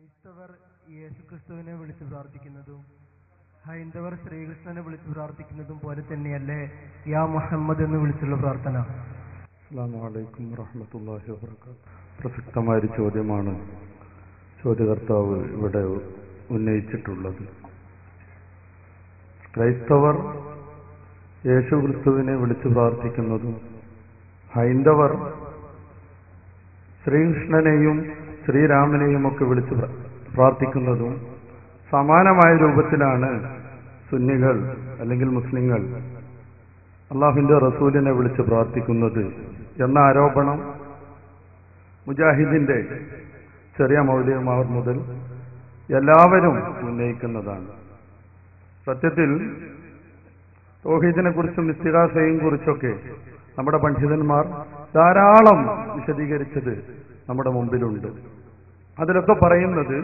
ക്രൈസ്തവർ യേശുക്രിസ്തുവിനെ വിളിച്ചു പ്രാർത്ഥിക്കുന്നതും ഹൈന്ദവർ ശ്രീകൃഷ്ണനെ വിളിച്ചു പ്രാർത്ഥിക്കുന്നതും പോലെ തന്നെയല്ലേ യാ മുഹമ്മദ് എന്ന് വിളിച്ചുള്ള പ്രാർത്ഥന? അസ്സലാമു അലൈക്കും വറഹ്മത്തുള്ളാഹി വബറകാതുഹു. പ്രസക്തമായൊരു ചോദ്യമാണ് ചോദ്യകർത്താവ് ഇവിടെ ഉന്നയിച്ചിട്ടുള്ളത്. ക്രൈസ്തവർ യേശുക്രിസ്തുവിനെ വിളിച്ചു പ്രാർത്ഥിക്കുന്നതും ഹൈന്ദവർ ശ്രീകൃഷ്ണനെയും ശ്രീരാമനെയും ഒക്കെ വിളിച്ച് പ്രാർത്ഥിക്കുന്നതും സമാനമായ രൂപത്തിലാണ് സുന്നികൾ അല്ലെങ്കിൽ മുസ്ലിങ്ങൾ അള്ളാഹുവിന്റെ റസൂലിനെ വിളിച്ച് പ്രാർത്ഥിക്കുന്നത് എന്ന ആരോപണം മുജാഹിദിന്റെ ചെറിയ മൗലവിമാർ മുതൽ എല്ലാവരും ഉന്നയിക്കുന്നതാണ്. സത്യത്തിൽ തൗഹീദിനെ കുറിച്ചും ഇസ്തിഗാസയെ കുറിച്ചൊക്കെ നമ്മുടെ പണ്ഡിതന്മാർ ധാരാളം വിശദീകരിച്ചത് നമ്മുടെ മുമ്പിലുണ്ട്. അതിലൊക്കെ പറയുന്നത്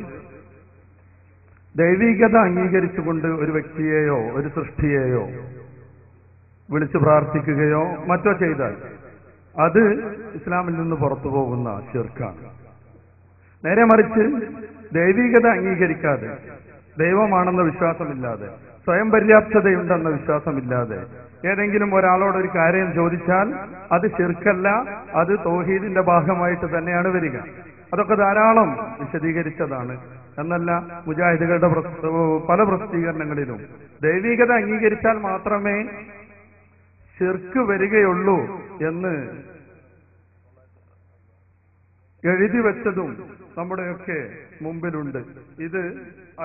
ദൈവികത അംഗീകരിച്ചുകൊണ്ട് ഒരു വ്യക്തിയെയോ ഒരു സൃഷ്ടിയെയോ വിളിച്ചു പ്രാർത്ഥിക്കുകയോ മറ്റോ ചെയ്താൽ അത് ഇസ്ലാമിൽ നിന്ന് പുറത്തു പോകുന്ന ശിർക്കാണ്. നേരെ മറിച്ച് ദൈവികത അംഗീകരിക്കാതെ, ദൈവമാണെന്ന വിശ്വാസമില്ലാതെ, സ്വയം പര്യാപ്തതയുണ്ടെന്ന വിശ്വാസമില്ലാതെ ഏതെങ്കിലും ഒരാളോട് ഒരു കാര്യം ചോദിച്ചാൽ അത് ശിർക്കല്ല, അത് തൗഹീദിന്റെ ഭാഗമായിട്ട് തന്നെയാണ് വരിക. അതൊക്കെ ധാരാളം വിശദീകരിച്ചതാണ്. എന്നല്ല, മുജാഹിദുകളുടെ പല പ്രസിദ്ധീകരണങ്ങളിലും ദൈവികത അംഗീകരിച്ചാൽ മാത്രമേ ശിർക്ക് വരികയുള്ളൂ എന്ന് എഴുതി വെച്ചതും നമ്മുടെയൊക്കെ മുമ്പിലുണ്ട്. ഇത്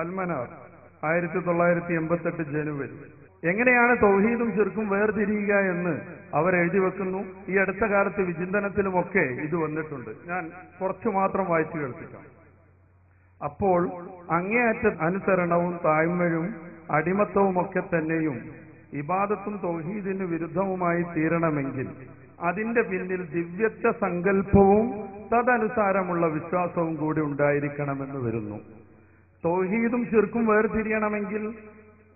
അൽമനാർ 1988 ജനുവരി. എങ്ങനെയാണ് തൗഹീദും ശിർക്കും വേർതിരിയുക എന്ന് അവർ എഴുതി വെക്കുന്നു. ഈ അടുത്ത കാലത്ത് വിചിന്തനത്തിലുമൊക്കെ ഇത് വന്നിട്ടുണ്ട്. ഞാൻ കുറച്ചു മാത്രം വായിച്ചു കേൾപ്പിക്കാം. അപ്പോൾ അങ്ങേയറ്റ അനുസരണവും താഴ്മയും അടിമത്തവുമൊക്കെ തന്നെയും ഇബാദത്തും തൗഹീദിന് വിരുദ്ധവുമായി തീരണമെങ്കിൽ അതിന്റെ പിന്നിൽ ദിവ്യത്വ സങ്കല്പവും തദനുസാരമുള്ള വിശ്വാസവും കൂടി ഉണ്ടായിരിക്കണമെന്ന് വരുന്നു. തൗഹീദും ശിർക്കും വേർതിരിയണമെങ്കിൽ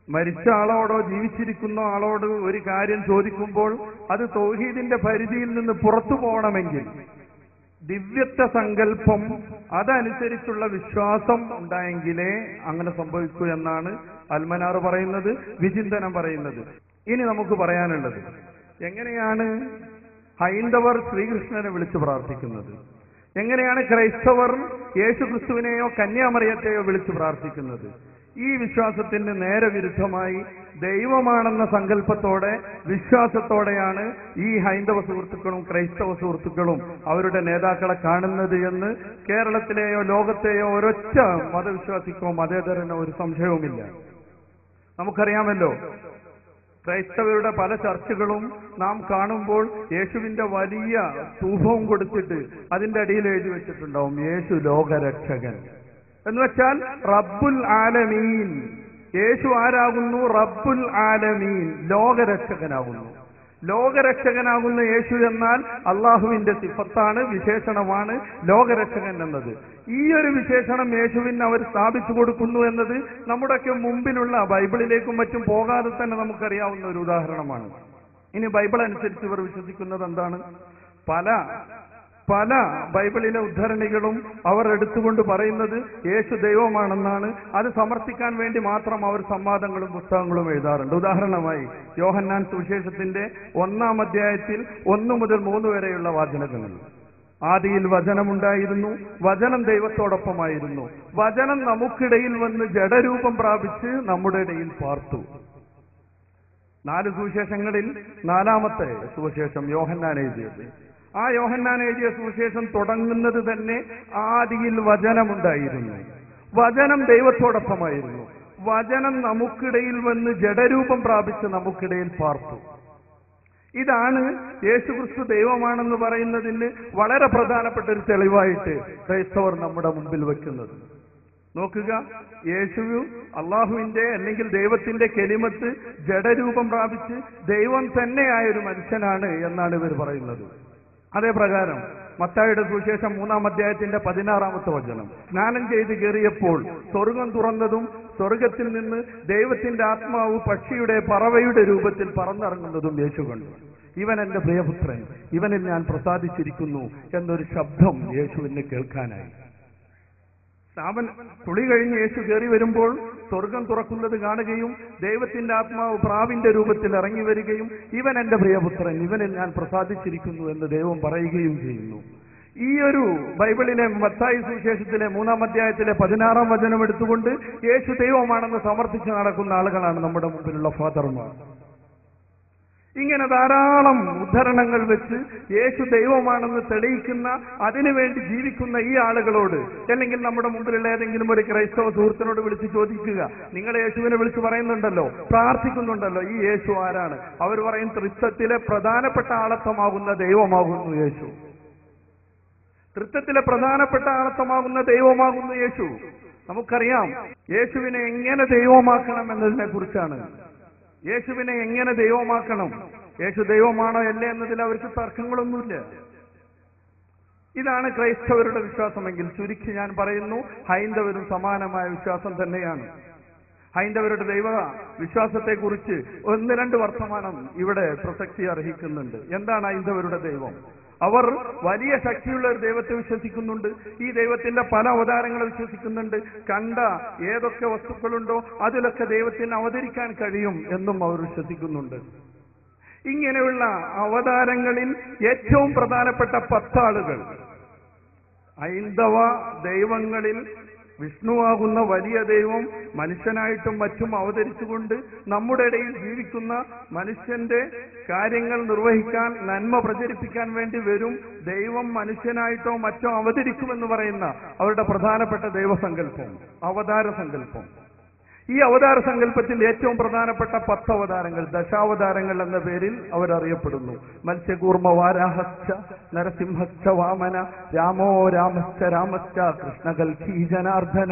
മരിച്ച ആളോടോ ജീവിച്ചിരിക്കുന്ന ആളോട് ഒരു കാര്യം ചോദിക്കുമ്പോൾ അത് തൗഹീദിന്റെ പരിധിയിൽ നിന്ന് പുറത്തു പോകണമെങ്കിൽ ദിവ്യത്വ സങ്കല്പം അതനുസരിച്ചുള്ള വിശ്വാസം ഉണ്ടായെങ്കിലേ അങ്ങനെ സംഭവിക്കൂ എന്നാണ് അൽമനാർ പറയുന്നത്, വിചിന്തനം പറയുന്നത്. ഇനി നമുക്ക് പറയാനുള്ളത്, എങ്ങനെയാണ് ഹൈന്ദവർ ശ്രീകൃഷ്ണനെ വിളിച്ചു പ്രാർത്ഥിക്കുന്നത്? എങ്ങനെയാണ് ക്രൈസ്തവർ യേശുക്രിസ്തുവിനെയോ കന്യാമറിയത്തെയോ വിളിച്ചു പ്രാർത്ഥിക്കുന്നത്? ഈ വിശ്വാസത്തിന് നേരെ വിരുദ്ധമായി ദൈവമാണെന്ന സങ്കല്പത്തോടെ, വിശ്വാസത്തോടെയാണ് ഈ ഹൈന്ദവ സുഹൃത്തുക്കളും ക്രൈസ്തവ സുഹൃത്തുക്കളും അവരുടെ നേതാക്കളെ കാണുന്നത് എന്ന് കേരളത്തിലെയോ ലോകത്തെയോ ഒരൊറ്റ മതവിശ്വാസിക്കോ മതേതരനോ ഒരു സംശയവുമില്ല. നമുക്കറിയാമല്ലോ, ക്രൈസ്തവരുടെ പല ചർച്ചകളും നാം കാണുമ്പോൾ യേശുവിന്റെ വലിയ തൂഫവും കൊടുത്തിട്ട് അതിന്റെ അടിയിൽ എഴുതി വെച്ചിട്ടുണ്ടാവും യേശു ലോകരക്ഷകൻ എന്ന് വെച്ചാൽ റബ്ബുൽ ആലമീൻ. യേശു ആരാകുന്നു? റബ്ബുൽ ആലമീൻ, ലോകരക്ഷകനാകുന്നു. ലോകരക്ഷകനാകുന്ന യേശു എന്നാൽ അള്ളാഹുവിന്റെ സിഫത്താണ്, വിശേഷണമാണ് ലോകരക്ഷകൻ എന്നത്. ഈ ഒരു വിശേഷണം യേശുവിന് അവർ സ്ഥാപിച്ചു കൊടുക്കുന്നു എന്നത് നമ്മുടെയൊക്കെ മുമ്പിലുള്ള ബൈബിളിലേക്കും മറ്റും പോകാതെ തന്നെ നമുക്കറിയാവുന്ന ഒരു ഉദാഹരണമാണ്. ഇനി ബൈബിൾ അനുസരിച്ച് ഇവർ വിശ്വസിക്കുന്നത് എന്താണ്? പല ബൈബിളിലെ ഉദ്ധരണികളും അവർ എടുത്തുകൊണ്ട് പറയുന്നത് യേശു ദൈവമാണെന്നാണ്. അത് സമർത്ഥിക്കാൻ വേണ്ടി മാത്രം അവർ സംവാദങ്ങളും പുസ്തകങ്ങളും എഴുതാറുണ്ട്. ഉദാഹരണമായി യോഹന്നാൻ സുവിശേഷത്തിന്റെ 1-ാം അധ്യായത്തിൽ 1 മുതൽ 3 വരെയുള്ള വാചനങ്ങൾ. ആദിയിൽ വചനമുണ്ടായിരുന്നു, വചനം ദൈവത്തോടൊപ്പമായിരുന്നു, വചനം നമുക്കിടയിൽ വന്ന് ജഡരൂപം പ്രാപിച്ച് നമ്മുടെ ഇടയിൽ പാർത്തു. 4 സുവിശേഷങ്ങളിൽ 4-ാമത്തെ സുവിശേഷം യോഹന്നാൻ എഴുതിയത്. ആ യോഹന്നാൻ എഴുതിയ സുവിശേഷം തുടങ്ങുന്നത് തന്നെ ആദിയിൽ വചനമുണ്ടായിരുന്നു, വചനം ദൈവത്തോടൊപ്പമായിരുന്നു, വചനം നമുക്കിടയിൽ വന്ന് ജഡരൂപം പ്രാപിച്ച് നമുക്കിടയിൽ പാർത്തു. ഇതാണ് യേശുക്രിസ്തു ദൈവമാണെന്ന് പറയുന്നതിന് വളരെ പ്രധാനപ്പെട്ട ഒരു തെളിവായിട്ട് ക്രൈസ്തവർ നമ്മുടെ മുമ്പിൽ വെക്കുന്നത്. നോക്കുക, യേശു അള്ളാഹുവിന്റെ അല്ലെങ്കിൽ ദൈവത്തിന്റെ കെലിമത്ത് ജഡരൂപം പ്രാപിച്ച് ദൈവം തന്നെയായ ഒരു മനുഷ്യനാണ് എന്നാണ് ഇവർ പറയുന്നത്. അതേ പ്രകാരം മത്തായിയുടെ സുവിശേഷം 3-ാം അധ്യായത്തിന്റെ 16-ാമത്തെ വചനം, സ്നാനം ചെയ്ത് കയറിയപ്പോൾ സ്വർഗം തുറന്നതും സ്വർഗത്തിൽ നിന്ന് ദൈവത്തിന്റെ ആത്മാവ് പക്ഷിയുടെ പറവയുടെ രൂപത്തിൽ പറന്നിറങ്ങുന്നതും യേശു കണ്ടു. ഇവൻ എന്റെ പ്രിയപുത്രൻ, ഇവനിൽ ഞാൻ പ്രസാദിച്ചിരിക്കുന്നു എന്നൊരു ശബ്ദം യേശുവിന് കേൾക്കാനായി. അവൻ കുളി കഴിഞ്ഞ് യേശു കയറി വരുമ്പോൾ സ്വർഗം തുറക്കുന്നത് കാണുകയും ദൈവത്തിന്റെ ആത്മാവ് പ്രാവിന്റെ രൂപത്തിൽ ഇറങ്ങി വരികയും ഇവൻ എന്റെ പ്രിയപുത്രൻ, ഇവനിൽ ഞാൻ പ്രസാദിച്ചിരിക്കുന്നു എന്ന് ദൈവം പറയുകയും ചെയ്യുന്നു. ഈ ഒരു ബൈബിളിലെ മത്തായി സുവിശേഷത്തിലെ 3-ാം അധ്യായത്തിലെ 16-ാം വചനം എടുത്തുകൊണ്ട് യേശു ദൈവമാണെന്ന് സമർത്ഥിച്ച് നടക്കുന്ന ആളുകളാണ് നമ്മുടെ മുമ്പിലുള്ള ഫാദർമാർ. ഇങ്ങനെ ധാരാളം ഉദ്ധരണങ്ങൾ വെച്ച് യേശു ദൈവമാണെന്ന് തെളിയിക്കുന്ന, അതിനുവേണ്ടി ജീവിക്കുന്ന ഈ ആളുകളോട്, അല്ലെങ്കിൽ നമ്മുടെ മുമ്പിലുള്ള ഏതെങ്കിലും ഒരു ക്രൈസ്തവ സുഹൃത്തിനോട് വിളിച്ച് ചോദിക്കുക, നിങ്ങൾ യേശുവിനെ വിളിച്ച് പറയുന്നുണ്ടല്ലോ, പ്രാർത്ഥിക്കുന്നുണ്ടല്ലോ, ഈ യേശു ആരാണ്? അവർ പറയും, തൃത്വത്തിലെ പ്രധാനപ്പെട്ട ആളത്വമാകുന്ന ദൈവമാകുന്നു യേശു. തൃത്വത്തിലെ പ്രധാനപ്പെട്ട ആളത്വമാകുന്ന ദൈവമാകുന്നു യേശു. നമുക്കറിയാം യേശുവിനെ എങ്ങനെ ദൈവമാക്കണം എന്നതിനെ കുറിച്ചാണ്. യേശുവിനെ എങ്ങനെ ദൈവമാക്കണം, യേശു ദൈവമാണോ അല്ലേ എന്നതിൽ അവർക്ക് തർക്കങ്ങളൊന്നുമില്ല. ഇതാണ് ക്രൈസ്തവരുടെ വിശ്വാസമെങ്കിൽ ചുരുക്കി ഞാൻ പറയുന്നു, ഹൈന്ദവരും സമാനമായ വിശ്വാസം തന്നെയാണ്. ഹൈന്ദവരുടെ ദൈവ വിശ്വാസത്തെക്കുറിച്ച് 1-2 വർത്തമാനം ഇവിടെ പ്രസക്തി അർഹിക്കുന്നുണ്ട്. എന്താണ് ഹൈന്ദവരുടെ ദൈവം? അവർ വലിയ ശക്തിയുള്ള ഒരു ദൈവത്തെ വിശ്വസിക്കുന്നുണ്ട്. ഈ ദൈവത്തിന്റെ പല അവതാരങ്ങളെ വിശ്വസിക്കുന്നുണ്ട്. കണ്ട ഏതൊക്കെ വസ്തുക്കളുണ്ടോ അതിലൊക്കെ ദൈവത്തിന് അവതരിക്കാൻ കഴിയും എന്നും അവർ വിശ്വസിക്കുന്നുണ്ട്. ഇങ്ങനെയുള്ള അവതാരങ്ങളിൽ ഏറ്റവും പ്രധാനപ്പെട്ട 10 ആളുകൾ ഹൈന്ദവ ദൈവങ്ങളിൽ വിഷ്ണുവാകുന്ന വലിയ ദൈവം മനുഷ്യനായിട്ടും മറ്റും അവതരിച്ചുകൊണ്ട് നമ്മുടെ ഇടയിൽ ജീവിക്കുന്ന മനുഷ്യന്റെ കാര്യങ്ങൾ നിർവഹിക്കാൻ, നന്മ പ്രചരിപ്പിക്കാൻ വേണ്ടി വരും ദൈവം മനുഷ്യനായിട്ടോ മറ്റോ അവതരിക്കുമെന്ന് പറയുന്ന അവരുടെ പ്രധാനപ്പെട്ട ദൈവസങ്കല്പം, അവതാര സങ്കല്പം. ഈ അവതാര സങ്കല്പത്തിൽ ഏറ്റവും പ്രധാനപ്പെട്ട 10 അവതാരങ്ങൾ, ദശാവതാരങ്ങൾ എന്ന പേരിൽ അവരറിയപ്പെടുന്നു. മത്സ്യകൂർമ്മ വാരാഹശ്ച നരസിംഹശ്ച വാമന രാമോ രാമശ്ച രാമശ്ച കൃഷ്ണകൽക്കി ജനാർദ്ദന.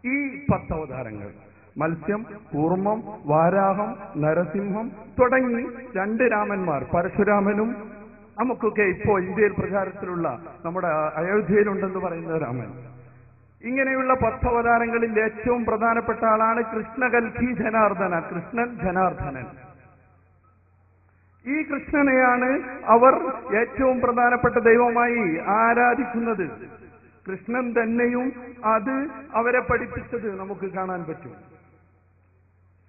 ഈ 10 അവതാരങ്ങൾ, മത്സ്യം, കൂർമ്മം, വാരാഹം, നരസിംഹം തുടങ്ങി 2 രാമന്മാർ, പരശുരാമനും നമുക്കൊക്കെ ഇപ്പോ ഇന്ത്യയിൽ പ്രചാരത്തിലുള്ള നമ്മുടെ അയോധ്യയിലുണ്ടെന്ന് പറയുന്ന രാമൻ. ഇങ്ങനെയുള്ള 10 അവതാരങ്ങളിൽ ഏറ്റവും പ്രധാനപ്പെട്ട ആളാണ് കൃഷ്ണകൽക്കി ജനാർദ്ദന, കൃഷ്ണൻ ജനാർദ്ദനൻ. ഈ കൃഷ്ണനെയാണ് അവർ ഏറ്റവും പ്രധാനപ്പെട്ട ദൈവമായി ആരാധിക്കുന്നത്. കൃഷ്ണൻ തന്നെയും അത് അവരെ പഠിപ്പിച്ചത് നമുക്ക് കാണാൻ പറ്റും.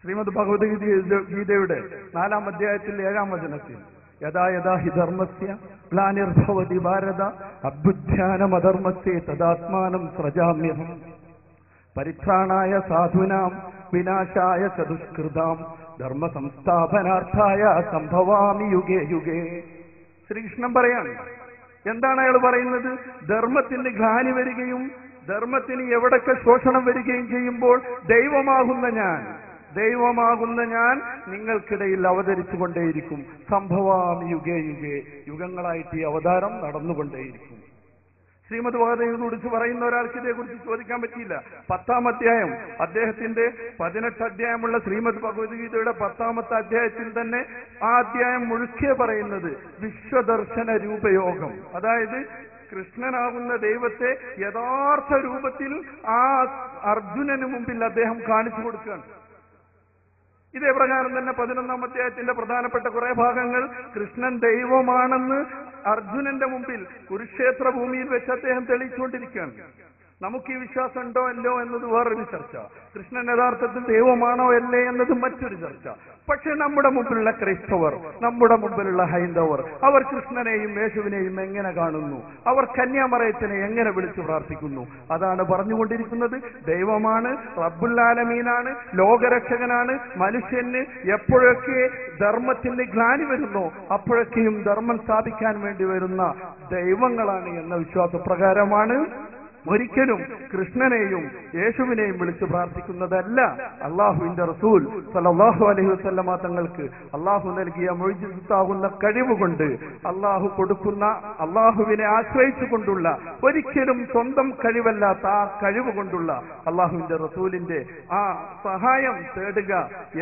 ശ്രീമദ് ഭഗവത്ഗീതയുടെ 4-ാം അധ്യായത്തിൽ 7-ാം വചനത്തിൽ യഥാ യഥാ ഹി ധർമ്മസ്യ ഗ്ലാനിർഭവതി ഭാരത അഭ്യുത്ഥാനമധർമ്മസ്യേ തദാത്മാനം സൃജാമ്യഹം പരിത്രാണായ സാധൂനാം വിനാശായ ച ദുഷ്കൃതാം ധർമ്മ സംസ്ഥാപനാർത്ഥായ സംഭവാമി യുഗേ യുഗേ. ശ്രീകൃഷ്ണൻ പറയാണ്, എന്താണ് അയാൾ പറയുന്നത്? ധർമ്മത്തിന് ഗ്ലാനി വരികയും ധർമ്മത്തിന് എവിടൊക്കെ ശോഷണം വരികയും ചെയ്യുമ്പോൾ ദൈവമാകുന്ന ഞാൻ നിങ്ങൾക്കിടയിൽ അവതരിച്ചുകൊണ്ടേയിരിക്കും. സംഭവാമി യുഗേ യുഗേ, യുഗങ്ങളായിട്ട് ഈ അവതാരം നടന്നുകൊണ്ടേയിരിക്കും. ശ്രീമദ് ഭഗവത്ഗീതയെ കുറിച്ച് പറയുന്ന ഒരാൾക്ക് ഇതേക്കുറിച്ച് ചോദിക്കാൻ പറ്റിയില്ല. 10-ാം അധ്യായം, അദ്ദേഹത്തിന്റെ 18 അധ്യായമുള്ള ശ്രീമദ് ഭഗവത്ഗീതയുടെ 10-ാമത്തെ അധ്യായത്തിൽ തന്നെ ആ അധ്യായം മുഴുക്കെ പറയുന്നത് വിശ്വദർശന രൂപയോഗം, അതായത് കൃഷ്ണനാകുന്ന ദൈവത്തെ യഥാർത്ഥ രൂപത്തിൽ ആ അർജുനന് മുമ്പിൽ അദ്ദേഹം കാണിച്ചു കൊടുക്കുകയാണ്. ഇതേ പ്രകാരം തന്നെ 11-ാം അധ്യായത്തിന്റെ പ്രധാനപ്പെട്ട കുറെ ഭാഗങ്ങൾ കൃഷ്ണൻ ദൈവമാണെന്ന് അർജുനന്റെ മുമ്പിൽ കുരുക്ഷേത്ര ഭൂമിയിൽ വെച്ച് അദ്ദേഹം തെളിയിച്ചുകൊണ്ടിരിക്കുകയാണ്. നമുക്ക് ഈ വിശ്വാസം ഉണ്ടോ അല്ലോ എന്നത് വേറൊരു ചർച്ച, കൃഷ്ണൻ യഥാർത്ഥത്തിൽ ദൈവമാണോ അല്ലേ എന്നത് മറ്റൊരു ചർച്ച. പക്ഷെ നമ്മുടെ മുമ്പിലുള്ള ക്രൈസ്തവർ, നമ്മുടെ മുമ്പിലുള്ള ഹൈന്ദവർ, അവർ കൃഷ്ണനെയും യേശുവിനെയും എങ്ങനെ കാണുന്നു? അവർ കന്യാമറയത്തിനെ എങ്ങനെ വിളിച്ചു പ്രാർത്ഥിക്കുന്നു? അതാണ് പറഞ്ഞുകൊണ്ടിരിക്കുന്നത്. ദൈവമാണ്, റബ്ബുൽ ആലമീനാണ്, ലോകരക്ഷകനാണ്. മനുഷ്യന് എപ്പോഴൊക്കെ ധർമ്മത്തിന് ഗ്ലാനി വരുന്നോ അപ്പോഴൊക്കെയും ധർമ്മം സ്ഥാപിക്കാൻ വേണ്ടി വരുന്ന ദൈവങ്ങളാണ് എന്ന വിശ്വാസപ്രകാരമാണ് ഒരിക്കലും കൃഷ്ണനെയും യേശുവിനെയും വിളിച്ചു പ്രാർത്ഥിക്കുന്നതല്ല. അള്ളാഹുവിന്റെ റസൂൽ സല്ലല്ലാഹു അലൈഹി വസല്ലമ തങ്ങൾക്ക് അള്ളാഹു നൽകിയ മുഅ്ജിസത്താകുന്ന കഴിവുകൊണ്ട്, അള്ളാഹു കൊടുക്കുന്ന, അള്ളാഹുവിനെ ആശ്രയിച്ചുകൊണ്ടുള്ള, ഒരിക്കലും സ്വന്തം കഴിവല്ലാത്ത ആ കഴിവ് കൊണ്ടുള്ള അള്ളാഹുവിന്റെ റസൂലിന്റെ ആ സഹായം തേടുക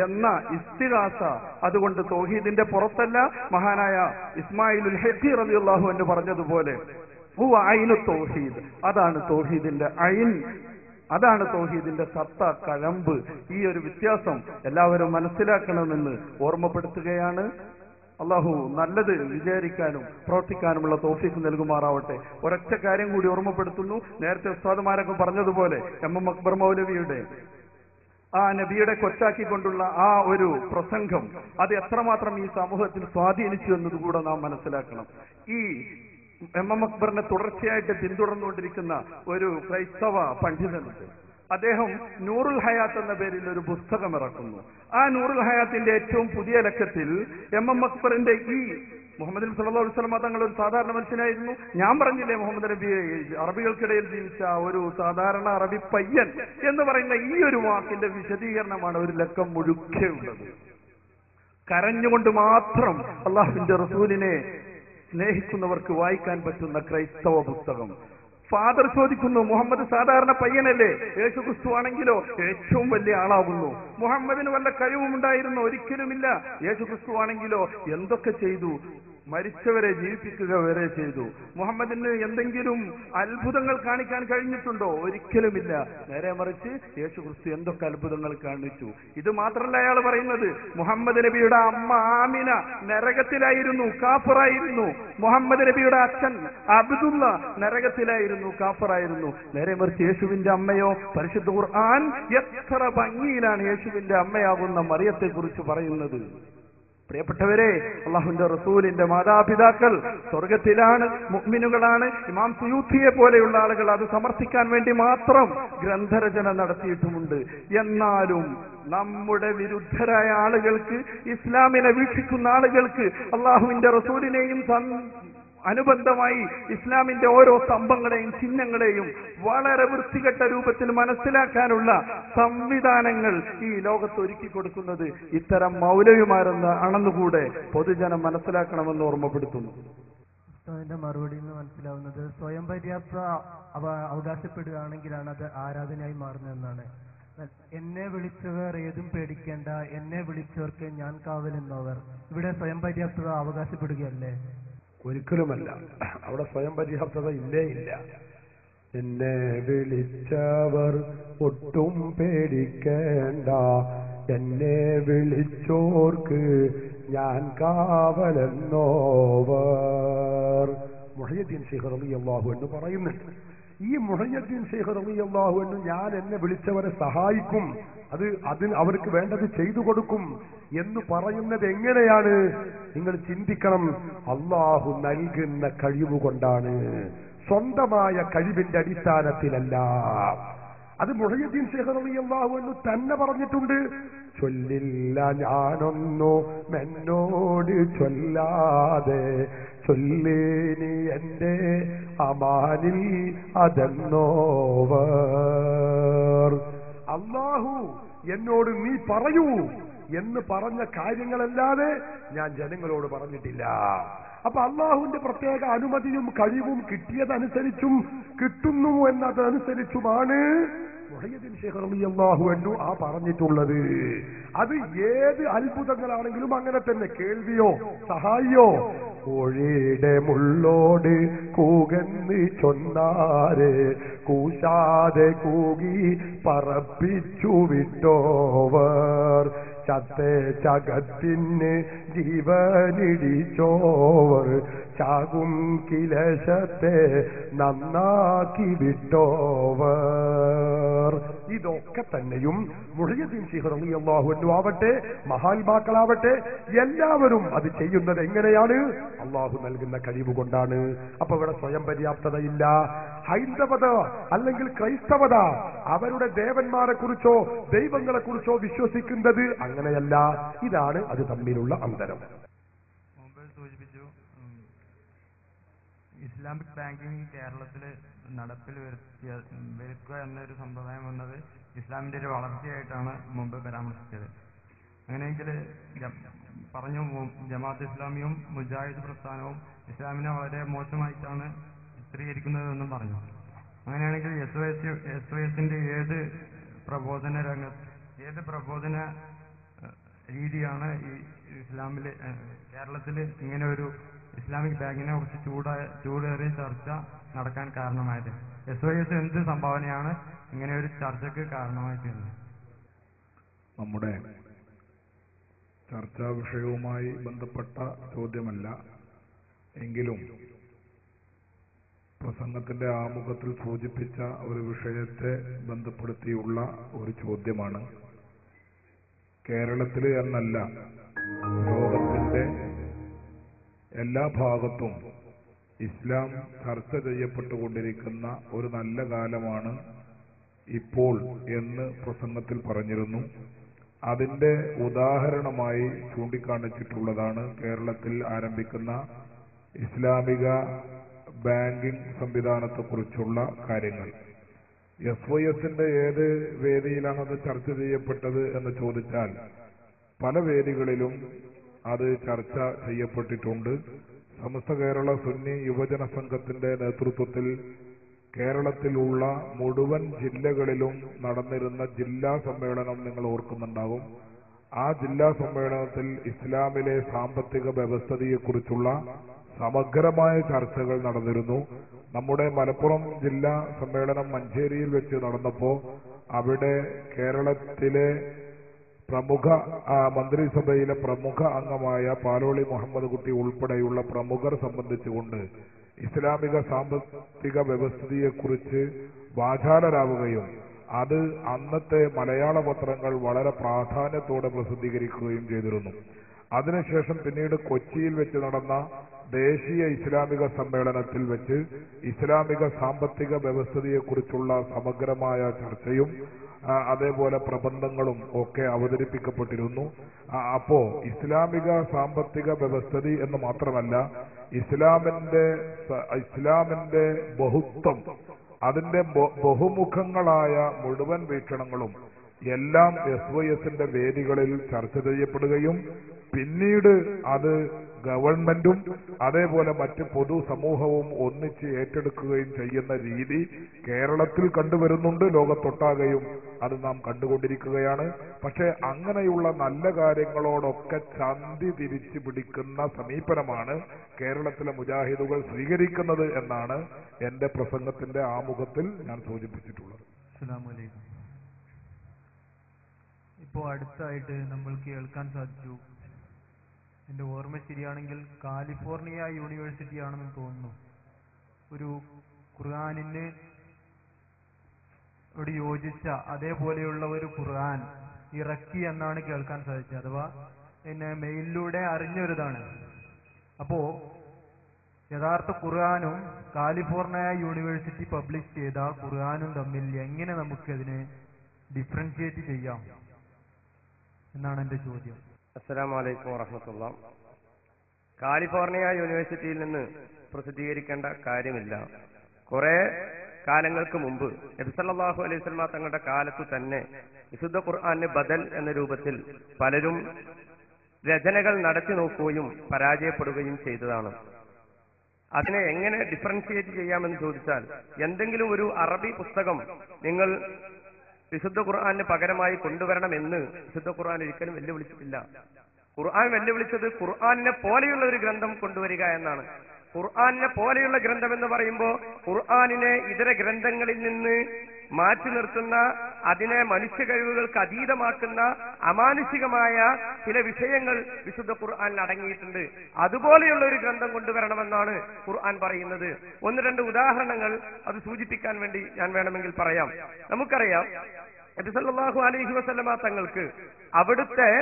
എന്ന ഇസ്തിഗാസ, അതുകൊണ്ട് തൗഹീദിന്റെ പുറത്തല്ല. മഹാനായ ഇസ്മായിലുൽ ഹഖി റളിയല്ലാഹു അൻഹു പറഞ്ഞതുപോലെ തൗഹീദ്, അതാണ് തൗഹീദിന്റെ ഐൻ, അതാണ് തൗഹീദിന്റെ സത്ത, കഴമ്പ്. ഈ ഒരു വ്യത്യാസം എല്ലാവരും മനസ്സിലാക്കണമെന്ന് ഓർമ്മപ്പെടുത്തുകയാണ്. അള്ളാഹു നല്ലത് വിചാരിക്കാനും പ്രവർത്തിക്കാനുമുള്ള തൗഫീഖ് നൽകുമാറാവട്ടെ. ഒരൊറ്റ കാര്യം കൂടി ഓർമ്മപ്പെടുത്തുന്നു. നേരത്തെ ഉസ്താദുമാരൊക്കെ പറഞ്ഞതുപോലെ എം അക്ബർ മൗലവിയുടെ ആ നബിയുടെ കൊച്ചാക്കിക്കൊണ്ടുള്ള ആ ഒരു പ്രസംഗം അത് എത്രമാത്രം ഈ സമൂഹത്തിൽ സ്വാധീനിച്ചു എന്നതുകൂടെ നാം മനസ്സിലാക്കണം. ഈ എം അക്ബറിനെ തുടർച്ചയായിട്ട് പിന്തുടർന്നുകൊണ്ടിരിക്കുന്ന ഒരു ക്രൈസ്തവ പണ്ഡിതനുണ്ട്. അദ്ദേഹം നൂറുൽ ഹയാത്ത് എന്ന പേരിൽ ഒരു പുസ്തകം ഇറക്കുന്നു. ആ നൂറുൽ ഹയാത്തിന്റെ ഏറ്റവും പുതിയ ലക്കത്തിൽ എം അക്ബറിന്റെ ഈ മുഹമ്മദ് നബി സല്ലല്ലാഹു അലൈഹി വസല്ലം തങ്ങൾ ഒരു സാധാരണ മനുഷ്യനായിരുന്നു. ഞാൻ പറഞ്ഞില്ലേ മുഹമ്മദ് നബി അറബികൾക്കിടയിൽ ജീവിച്ച ഒരു സാധാരണ അറബി പയ്യൻ എന്ന് പറയുന്ന ഈ ഒരു വാക്കിന്റെ വിശദീകരണമാണ് ഒരു ലക്കം മുഴുക്കെ ഉള്ളത്. കരഞ്ഞുകൊണ്ട് മാത്രം അള്ളാഹുവിന്റെ റസൂലിനെ സ്നേഹിക്കുന്നവർക്ക് വായിക്കാൻ പറ്റുന്ന ക്രൈസ്തവ പുസ്തകം. ഫാദർ ചോദിക്കുന്നു, മുഹമ്മദ് സാധാരണ പയ്യനല്ലേ? യേശു ക്രിസ്തു ആണെങ്കിലോ ഏറ്റവും വലിയ ആളാകുന്നു. മുഹമ്മദിന് വല്ല കഴിവുമുണ്ടായിരുന്നു? ഒരിക്കലുമില്ല. യേശു ക്രിസ്തു ആണെങ്കിലോ എന്തൊക്കെ ചെയ്തു? മരിച്ചവരെ ജീവിപ്പിക്കുക വരെ ചെയ്തു. മുഹമ്മദിന് എന്തെങ്കിലും അത്ഭുതങ്ങൾ കാണിക്കാൻ കഴിഞ്ഞിട്ടുണ്ടോ? ഒരിക്കലുമില്ല. നേരെ മറിച്ച് യേശു ക്രിസ്തു എന്തൊക്കെ അത്ഭുതങ്ങൾ കാണിച്ചു. ഇത് മാത്രമല്ല അയാൾ പറയുന്നത്, മുഹമ്മദ് നബിയുടെ അമ്മ ആമിന നരകത്തിലായിരുന്നു, കാഫറായിരുന്നു. മുഹമ്മദ് നബിയുടെ അച്ഛൻ അബ്ദുള്ള നരകത്തിലായിരുന്നു, കാഫറായിരുന്നു. നേരെ മറിച്ച് യേശുവിന്റെ അമ്മയോ പരിശുദ്ധ ഖുർആൻ എത്ര ഭംഗിയിലാണ് യേശുവിന്റെ അമ്മയാകുന്ന മറിയത്തെ കുറിച്ച് പറയുന്നത്. പ്രിയപ്പെട്ടവരെ, അള്ളാഹുവിന്റെ റസൂലിന്റെ മാതാപിതാക്കൾ സ്വർഗത്തിലാണ്, മുഅ്മിനുകളാണ്. ഇമാം സുയൂത്തിയെ പോലെയുള്ള ആളുകൾ അത് സമർത്ഥിക്കാൻ വേണ്ടി മാത്രം ഗ്രന്ഥരചന നടത്തിയിട്ടുമുണ്ട്. എന്നാലും നമ്മുടെ വിരുദ്ധരായ ആളുകൾക്ക്, ഇസ്ലാമിനെ വീക്ഷിക്കുന്ന ആളുകൾക്ക് അള്ളാഹുവിന്റെ റസൂലിനെയും അനുബന്ധമായി ഇസ്ലാമിന്റെ ഓരോ സ്തംഭങ്ങളെയും ചിഹ്നങ്ങളെയും വളരെ വൃത്തികെട്ട രൂപത്തിൽ മനസ്സിലാക്കാനുള്ള സംവിധാനങ്ങൾ ഈ ലോകത്ത് ഒരുക്കി കൊടുക്കുന്നത് ഇത്തരം മൗലവിമാരെന്ന് ആണെന്നുകൂടെ പൊതുജനം മനസ്സിലാക്കണമെന്ന് ഓർമ്മപ്പെടുത്തുന്നു. അതിന്റെ മറുപടിയിൽ നിന്ന് മനസ്സിലാവുന്നത് സ്വയം പര്യാപ്ത അവകാശപ്പെടുകയാണെങ്കിലാണ് അത് ആരാധനയായി മാറുന്നതെന്നാണ്. എന്നെ വിളിച്ചവർ ഏതും പേടിക്കേണ്ട, എന്നെ വിളിച്ചവർക്ക് ഞാൻ കാവലെന്നവർ. ഇവിടെ സ്വയം പര്യാപ്തത അവകാശപ്പെടുകയല്ലേ? ഒരിക്കലുമല്ല. അവിടെ സ്വയം പര്യാപ്തത ഇല്ലേ ഇല്ല. എന്നെ വിളിച്ചവർ ഒട്ടും പേടിക്കേണ്ട, എന്നെ വിളിച്ചോർക്ക് ഞാൻ കാവലെന്നോവർ. മുഹയ്യദ്ദീൻ ശൈഖ് റളിയല്ലാഹു അൻഹു പറയുന്നുണ്ട്. ഈ മുഹയ്യദ്ദീൻ ശൈഖ് റളിയല്ലാഹു അൻഹു ഞാൻ എന്നെ വിളിച്ചവരെ സഹായിക്കും, അതിന് അവർക്ക് വേണ്ടത് ചെയ്തു കൊടുക്കും എന്ന് പറയുന്നത് എങ്ങനെയാണ്? നിങ്ങൾ ചിന്തിക്കണം. അള്ളാഹു നൽകുന്ന കഴിവുകൊണ്ടാണ്, സ്വന്തമായ കഴിവിന്റെ അടിസ്ഥാനത്തിലല്ല. അത് മുഹയ്യദ്ദീൻ ശൈഖ് റളിയല്ലാഹു അൻഹു തന്നെ പറഞ്ഞിട്ടുണ്ട്. ചൊല്ലില്ല ഞാനൊന്നു എന്നോട് ചൊല്ലാതെ, ചൊല്ലേനി എന്റെ അമാനിൽ അതെന്നോവർ. അല്ലാഹു എന്നോട് നീ പറയൂ എന്ന് പറഞ്ഞ കാര്യങ്ങളല്ലാതെ ഞാൻ ജനങ്ങളോട് പറഞ്ഞിട്ടില്ല. അപ്പൊ അള്ളാഹുവിന്റെ പ്രത്യേക അനുമതിയും കഴിവും കിട്ടിയതനുസരിച്ചും കിട്ടുന്നു എന്നതനുസരിച്ചുമാണ് മുഹയ്യദ്ദീൻ ശൈഖ് റളിയല്ലാഹു അൻഹു ആ പറഞ്ഞിട്ടുള്ളത്. അത് ഏത് അത്ഭുതങ്ങളാണെങ്കിലും അങ്ങനെ തന്നെ. കേൾവിയോ സഹായിയോ കോഴിയുടെ മുള്ളോട് കൂകന്ന് ചൊന്നാരെ കൂശാതെ കൂകി പറപ്പിച്ചു വിട്ടോവർ. ചത്തേ ചകത്തിന് ജീവനിടിച്ചോവർ. ചാകും കിലശത്തെ നന്നാക്കി വിട്ടോവർ. ഇതൊക്കെ തന്നെയും മുഹയ്യദ്ദീൻ ശൈഖ് റളിയല്ലാഹു അൻഹു ആവട്ടെ, മഹാത്മാക്കളാവട്ടെ, എല്ലാവരും അത് ചെയ്യുന്നത് എങ്ങനെയാണ്? അള്ളാഹു നൽകുന്ന കഴിവ് കൊണ്ടാണ്. അപ്പൊ ഇവിടെ സ്വയം പര്യാപ്തതയില്ല. ഹൈന്ദവത അല്ലെങ്കിൽ ക്രൈസ്തവത അവരുടെ ദേവന്മാരെ കുറിച്ചോ ദൈവങ്ങളെ കുറിച്ചോ വിശ്വസിക്കുന്നത് അങ്ങനെയല്ല. ഇതാണ് അത് തമ്മിലുള്ള അന്തരം. മുമ്പ് സൂചിപ്പിച്ചു, ഇസ്ലാമിക് ബാങ്കിങ് കേരളത്തിൽ നടപ്പിൽ വരുത്തുക എന്നൊരു സമ്പ്രദായം വന്നത് ഇസ്ലാമിന്റെ ഒരു വളർച്ചയായിട്ടാണ് മുമ്പ് പരാമർശിച്ചത്. അങ്ങനെയെങ്കിൽ പറഞ്ഞു, ജമാഅത്ത് ഇസ്ലാമിയും മുജാഹിദ് പ്രസ്ഥാനവും ഇസ്ലാമിനെ വളരെ മോശമായിട്ടാണ് ചിത്രീകരിക്കുന്നതെന്നും പറഞ്ഞു. അങ്ങനെയാണെങ്കിൽ SOSന്റെ ഏത് പ്രബോധന രീതിയാണ് ഈ ഇസ്ലാമിൽ കേരളത്തിൽ ഇങ്ങനെ ഒരു ഇസ്ലാമിക് ബാങ്കിനെ കുറിച്ച് ചൂടേറിയ ചർച്ച നടക്കാൻ കാരണമായത്? SOS എന്ത് സംഭാവനയാണ് ഇങ്ങനെ ഒരു ചർച്ചയ്ക്ക് കാരണമായി തീർന്നത്? നമ്മുടെ ചർച്ചാ വിഷയവുമായി ബന്ധപ്പെട്ട ചോദ്യമല്ല. എങ്കിലും പ്രസംഗത്തിന്റെ ആമുഖത്തിൽ സൂചിപ്പിച്ച ഒരു വിഷയത്തെ ബന്ധപ്പെടുത്തിയുള്ള ഒരു ചോദ്യമാണ്. കേരളത്തിൽ എന്നല്ല, ലോകത്തിന്റെ എല്ലാ ഭാഗത്തും ഇസ്ലാം ചർച്ച ചെയ്യപ്പെട്ടുകൊണ്ടിരിക്കുന്ന ഒരു നല്ല കാലമാണ് ഇപ്പോൾ എന്ന് പ്രസംഗത്തിൽ പറഞ്ഞിരുന്നു. അതിന്റെ ഉദാഹരണമായി ചൂണ്ടിക്കാണിച്ചിട്ടുള്ളതാണ് കേരളത്തിൽ ആരംഭിക്കുന്ന ഇസ്ലാമിക ബാങ്കിംഗ് സംവിധാനത്തെക്കുറിച്ചുള്ള കാര്യങ്ങൾ. SYSന്റെ ഏത് വേദിയിലാണ് അത് ചർച്ച ചെയ്യപ്പെട്ടത് എന്ന് ചോദിച്ചാൽ പല വേദികളിലും അത് ചർച്ച ചെയ്യപ്പെട്ടിട്ടുണ്ട്. സമസ്ത കേരള സുന്നി യുവജന സംഘത്തിന്റെ നേതൃത്വത്തിൽ കേരളത്തിലുള്ള മുഴുവൻ ജില്ലകളിലും നടന്നിരുന്ന ജില്ലാ സമ്മേളനം നിങ്ങൾ ഓർക്കുന്നുണ്ടാവും. ആ ജില്ലാ സമ്മേളനത്തിൽ ഇസ്ലാമിലെ സാമ്പത്തിക വ്യവസ്ഥിതിയെക്കുറിച്ചുള്ള സമഗ്രമായ ചർച്ചകൾ നടന്നിരുന്നു. നമ്മുടെ മലപ്പുറം ജില്ലാ സമ്മേളനം മഞ്ചേരിയിൽ വെച്ച് നടന്നപ്പോൾ അവിടെ കേരളത്തിലെ പ്രമുഖ മന്ത്രിസഭയിലെ പ്രമുഖ അംഗമായ പാലോളി മുഹമ്മദ് കുട്ടി ഉൾപ്പെടെയുള്ള പ്രമുഖർ സംബന്ധിച്ചുകൊണ്ട് ഇസ്ലാമിക സാമ്പത്തിക വ്യവസ്ഥിതിയെക്കുറിച്ച് വാചാലരാവുകയും അത് അന്നത്തെ മലയാള പത്രങ്ങൾ വളരെ പ്രാധാന്യത്തോടെ പ്രസിദ്ധീകരിക്കുകയും ചെയ്തിരുന്നു. അതിനുശേഷം പിന്നീട് കൊച്ചിയിൽ വെച്ച് നടന്ന ദേശീയ ഇസ്ലാമിക സമ്മേളനത്തിൽ വെച്ച് ഇസ്ലാമിക സാമ്പത്തിക വ്യവസ്ഥിതിയെക്കുറിച്ചുള്ള സമഗ്രമായ ചർച്ചയും അതേപോലെ പ്രബന്ധങ്ങളും ഒക്കെ അവതരിപ്പിക്കപ്പെട്ടിരുന്നു. അപ്പോ ഇസ്ലാമിക സാമ്പത്തിക വ്യവസ്ഥിതി എന്ന് മാത്രമല്ല, ഇസ്ലാമിന്റെ ബഹുത്വം, അതിന്റെ ബഹുമുഖങ്ങളായ മുഴുവൻ വീക്ഷണങ്ങളും എല്ലാം SYSന്റെ വേദികളിൽ ചർച്ച ചെയ്യപ്പെടുകയും പിന്നീട് അത് ഗവൺമെന്റും അതേപോലെ മറ്റ് പൊതുസമൂഹവും ഒന്നിച്ച് ഏറ്റെടുക്കുകയും ചെയ്യുന്ന രീതി കേരളത്തിൽ കണ്ടുവരുന്നുണ്ട്. ലോകത്തൊട്ടാകെയും അത് നാം കണ്ടുകൊണ്ടിരിക്കുകയാണ്. പക്ഷെ അങ്ങനെയുള്ള നല്ല കാര്യങ്ങളോടൊക്കെ ചന്തി തിരിച്ചു പിടിക്കുന്ന സമീപനമാണ് കേരളത്തിലെ മുജാഹിദുകൾ സ്വീകരിക്കുന്നത് എന്നാണ് എന്റെ പ്രസംഗത്തിന്റെ ആമുഖത്തിൽ ഞാൻ സൂചിപ്പിച്ചിട്ടുള്ളത്. അസ്സലാമു അലൈക്കും. ഇപ്പോൾ അടുത്തായിട്ട് നമ്മൾ കേൾക്കാൻ സാധിച്ചു, എൻ്റെ ഓർമ്മ ശരിയാണെങ്കിൽ കാലിഫോർണിയ യൂണിവേഴ്സിറ്റി ആണെന്ന് തോന്നുന്നു, ഒരു ഖുർആനിന് ോട് യോജിച്ച അതേപോലെയുള്ള ഒരു ഖുർആൻ ഇറക്കി എന്നാണ് കേൾക്കാൻ സാധിച്ചത്. അഥവാ എന്നെ മെയിലിലൂടെ അറിഞ്ഞൊരിതാണ്. അപ്പോ യഥാർത്ഥ ഖുർആനും കാലിഫോർണിയ യൂണിവേഴ്സിറ്റി പബ്ലിഷ് ചെയ്ത ഖുർആനും തമ്മിൽ എങ്ങനെ നമുക്കതിനെ ഡിഫറൻഷിയേറ്റ് ചെയ്യാം എന്നാണ് എന്റെ ചോദ്യം. അസ്സലാമു അലൈക്കും വറഹ്മത്തുള്ളാഹി. കാലിഫോർണിയ യൂണിവേഴ്സിറ്റിയിൽ നിന്ന് പ്രസിദ്ധീകരിക്കേണ്ട കാര്യമില്ല. കുറെ കാലങ്ങൾക്ക് മുമ്പ് നബി സല്ലല്ലാഹു അലൈഹി വസല്ലം തങ്ങളുടെ കാലത്ത് തന്നെ വിശുദ്ധ ഖുർആന് ബദൽ എന്ന രൂപത്തിൽ പലരും രചനകൾ നടത്തി നോക്കുകയും പരാജയപ്പെടുകയും ചെയ്തതാണ്. അതിനെ എങ്ങനെ ഡിഫറൻഷിയേറ്റ് ചെയ്യാമെന്ന് ചോദിച്ചാൽ, എന്തെങ്കിലും ഒരു അറബി പുസ്തകം നിങ്ങൾ വിശുദ്ധ ഖുർആന് പകരമായി കൊണ്ടുവരണമെന്ന് വിശുദ്ധ ഖുർആൻ ഒരിക്കലും വെല്ലുവിളിച്ചിട്ടില്ല. ഖുർആൻ വെല്ലുവിളിച്ചത് ഖുർആനിനെ പോലെയുള്ള ഒരു ഗ്രന്ഥം കൊണ്ടുവരിക എന്നാണ്. ഖുർആനിനെ പോലെയുള്ള ഗ്രന്ഥം എന്ന് പറയുമ്പോൾ ഖുർആനിനെ ഇതര ഗ്രന്ഥങ്ങളിൽ നിന്ന് മാറ്റി നിർത്തുന്ന, അതിനെ മനുഷ്യ കഴിവുകൾക്ക് അതീതമാക്കുന്ന അമാനുഷികമായ ചില വിഷയങ്ങൾ വിശുദ്ധ ഖുർആനിൽ അടങ്ങിയിട്ടുണ്ട്. അതുപോലെയുള്ള ഒരു ഗ്രന്ഥം കൊണ്ടുവരണമെന്നാണ് ഖുർആൻ പറയുന്നത്. ഒന്ന് രണ്ട് ഉദാഹരണങ്ങൾ അത് സൂചിപ്പിക്കാൻ വേണ്ടി ഞാൻ വേണമെങ്കിൽ പറയാം. നമുക്കറിയാം, നബി സല്ലല്ലാഹു അലൈഹി വസല്ലമ തങ്ങൾക്ക് അവിടുത്തെ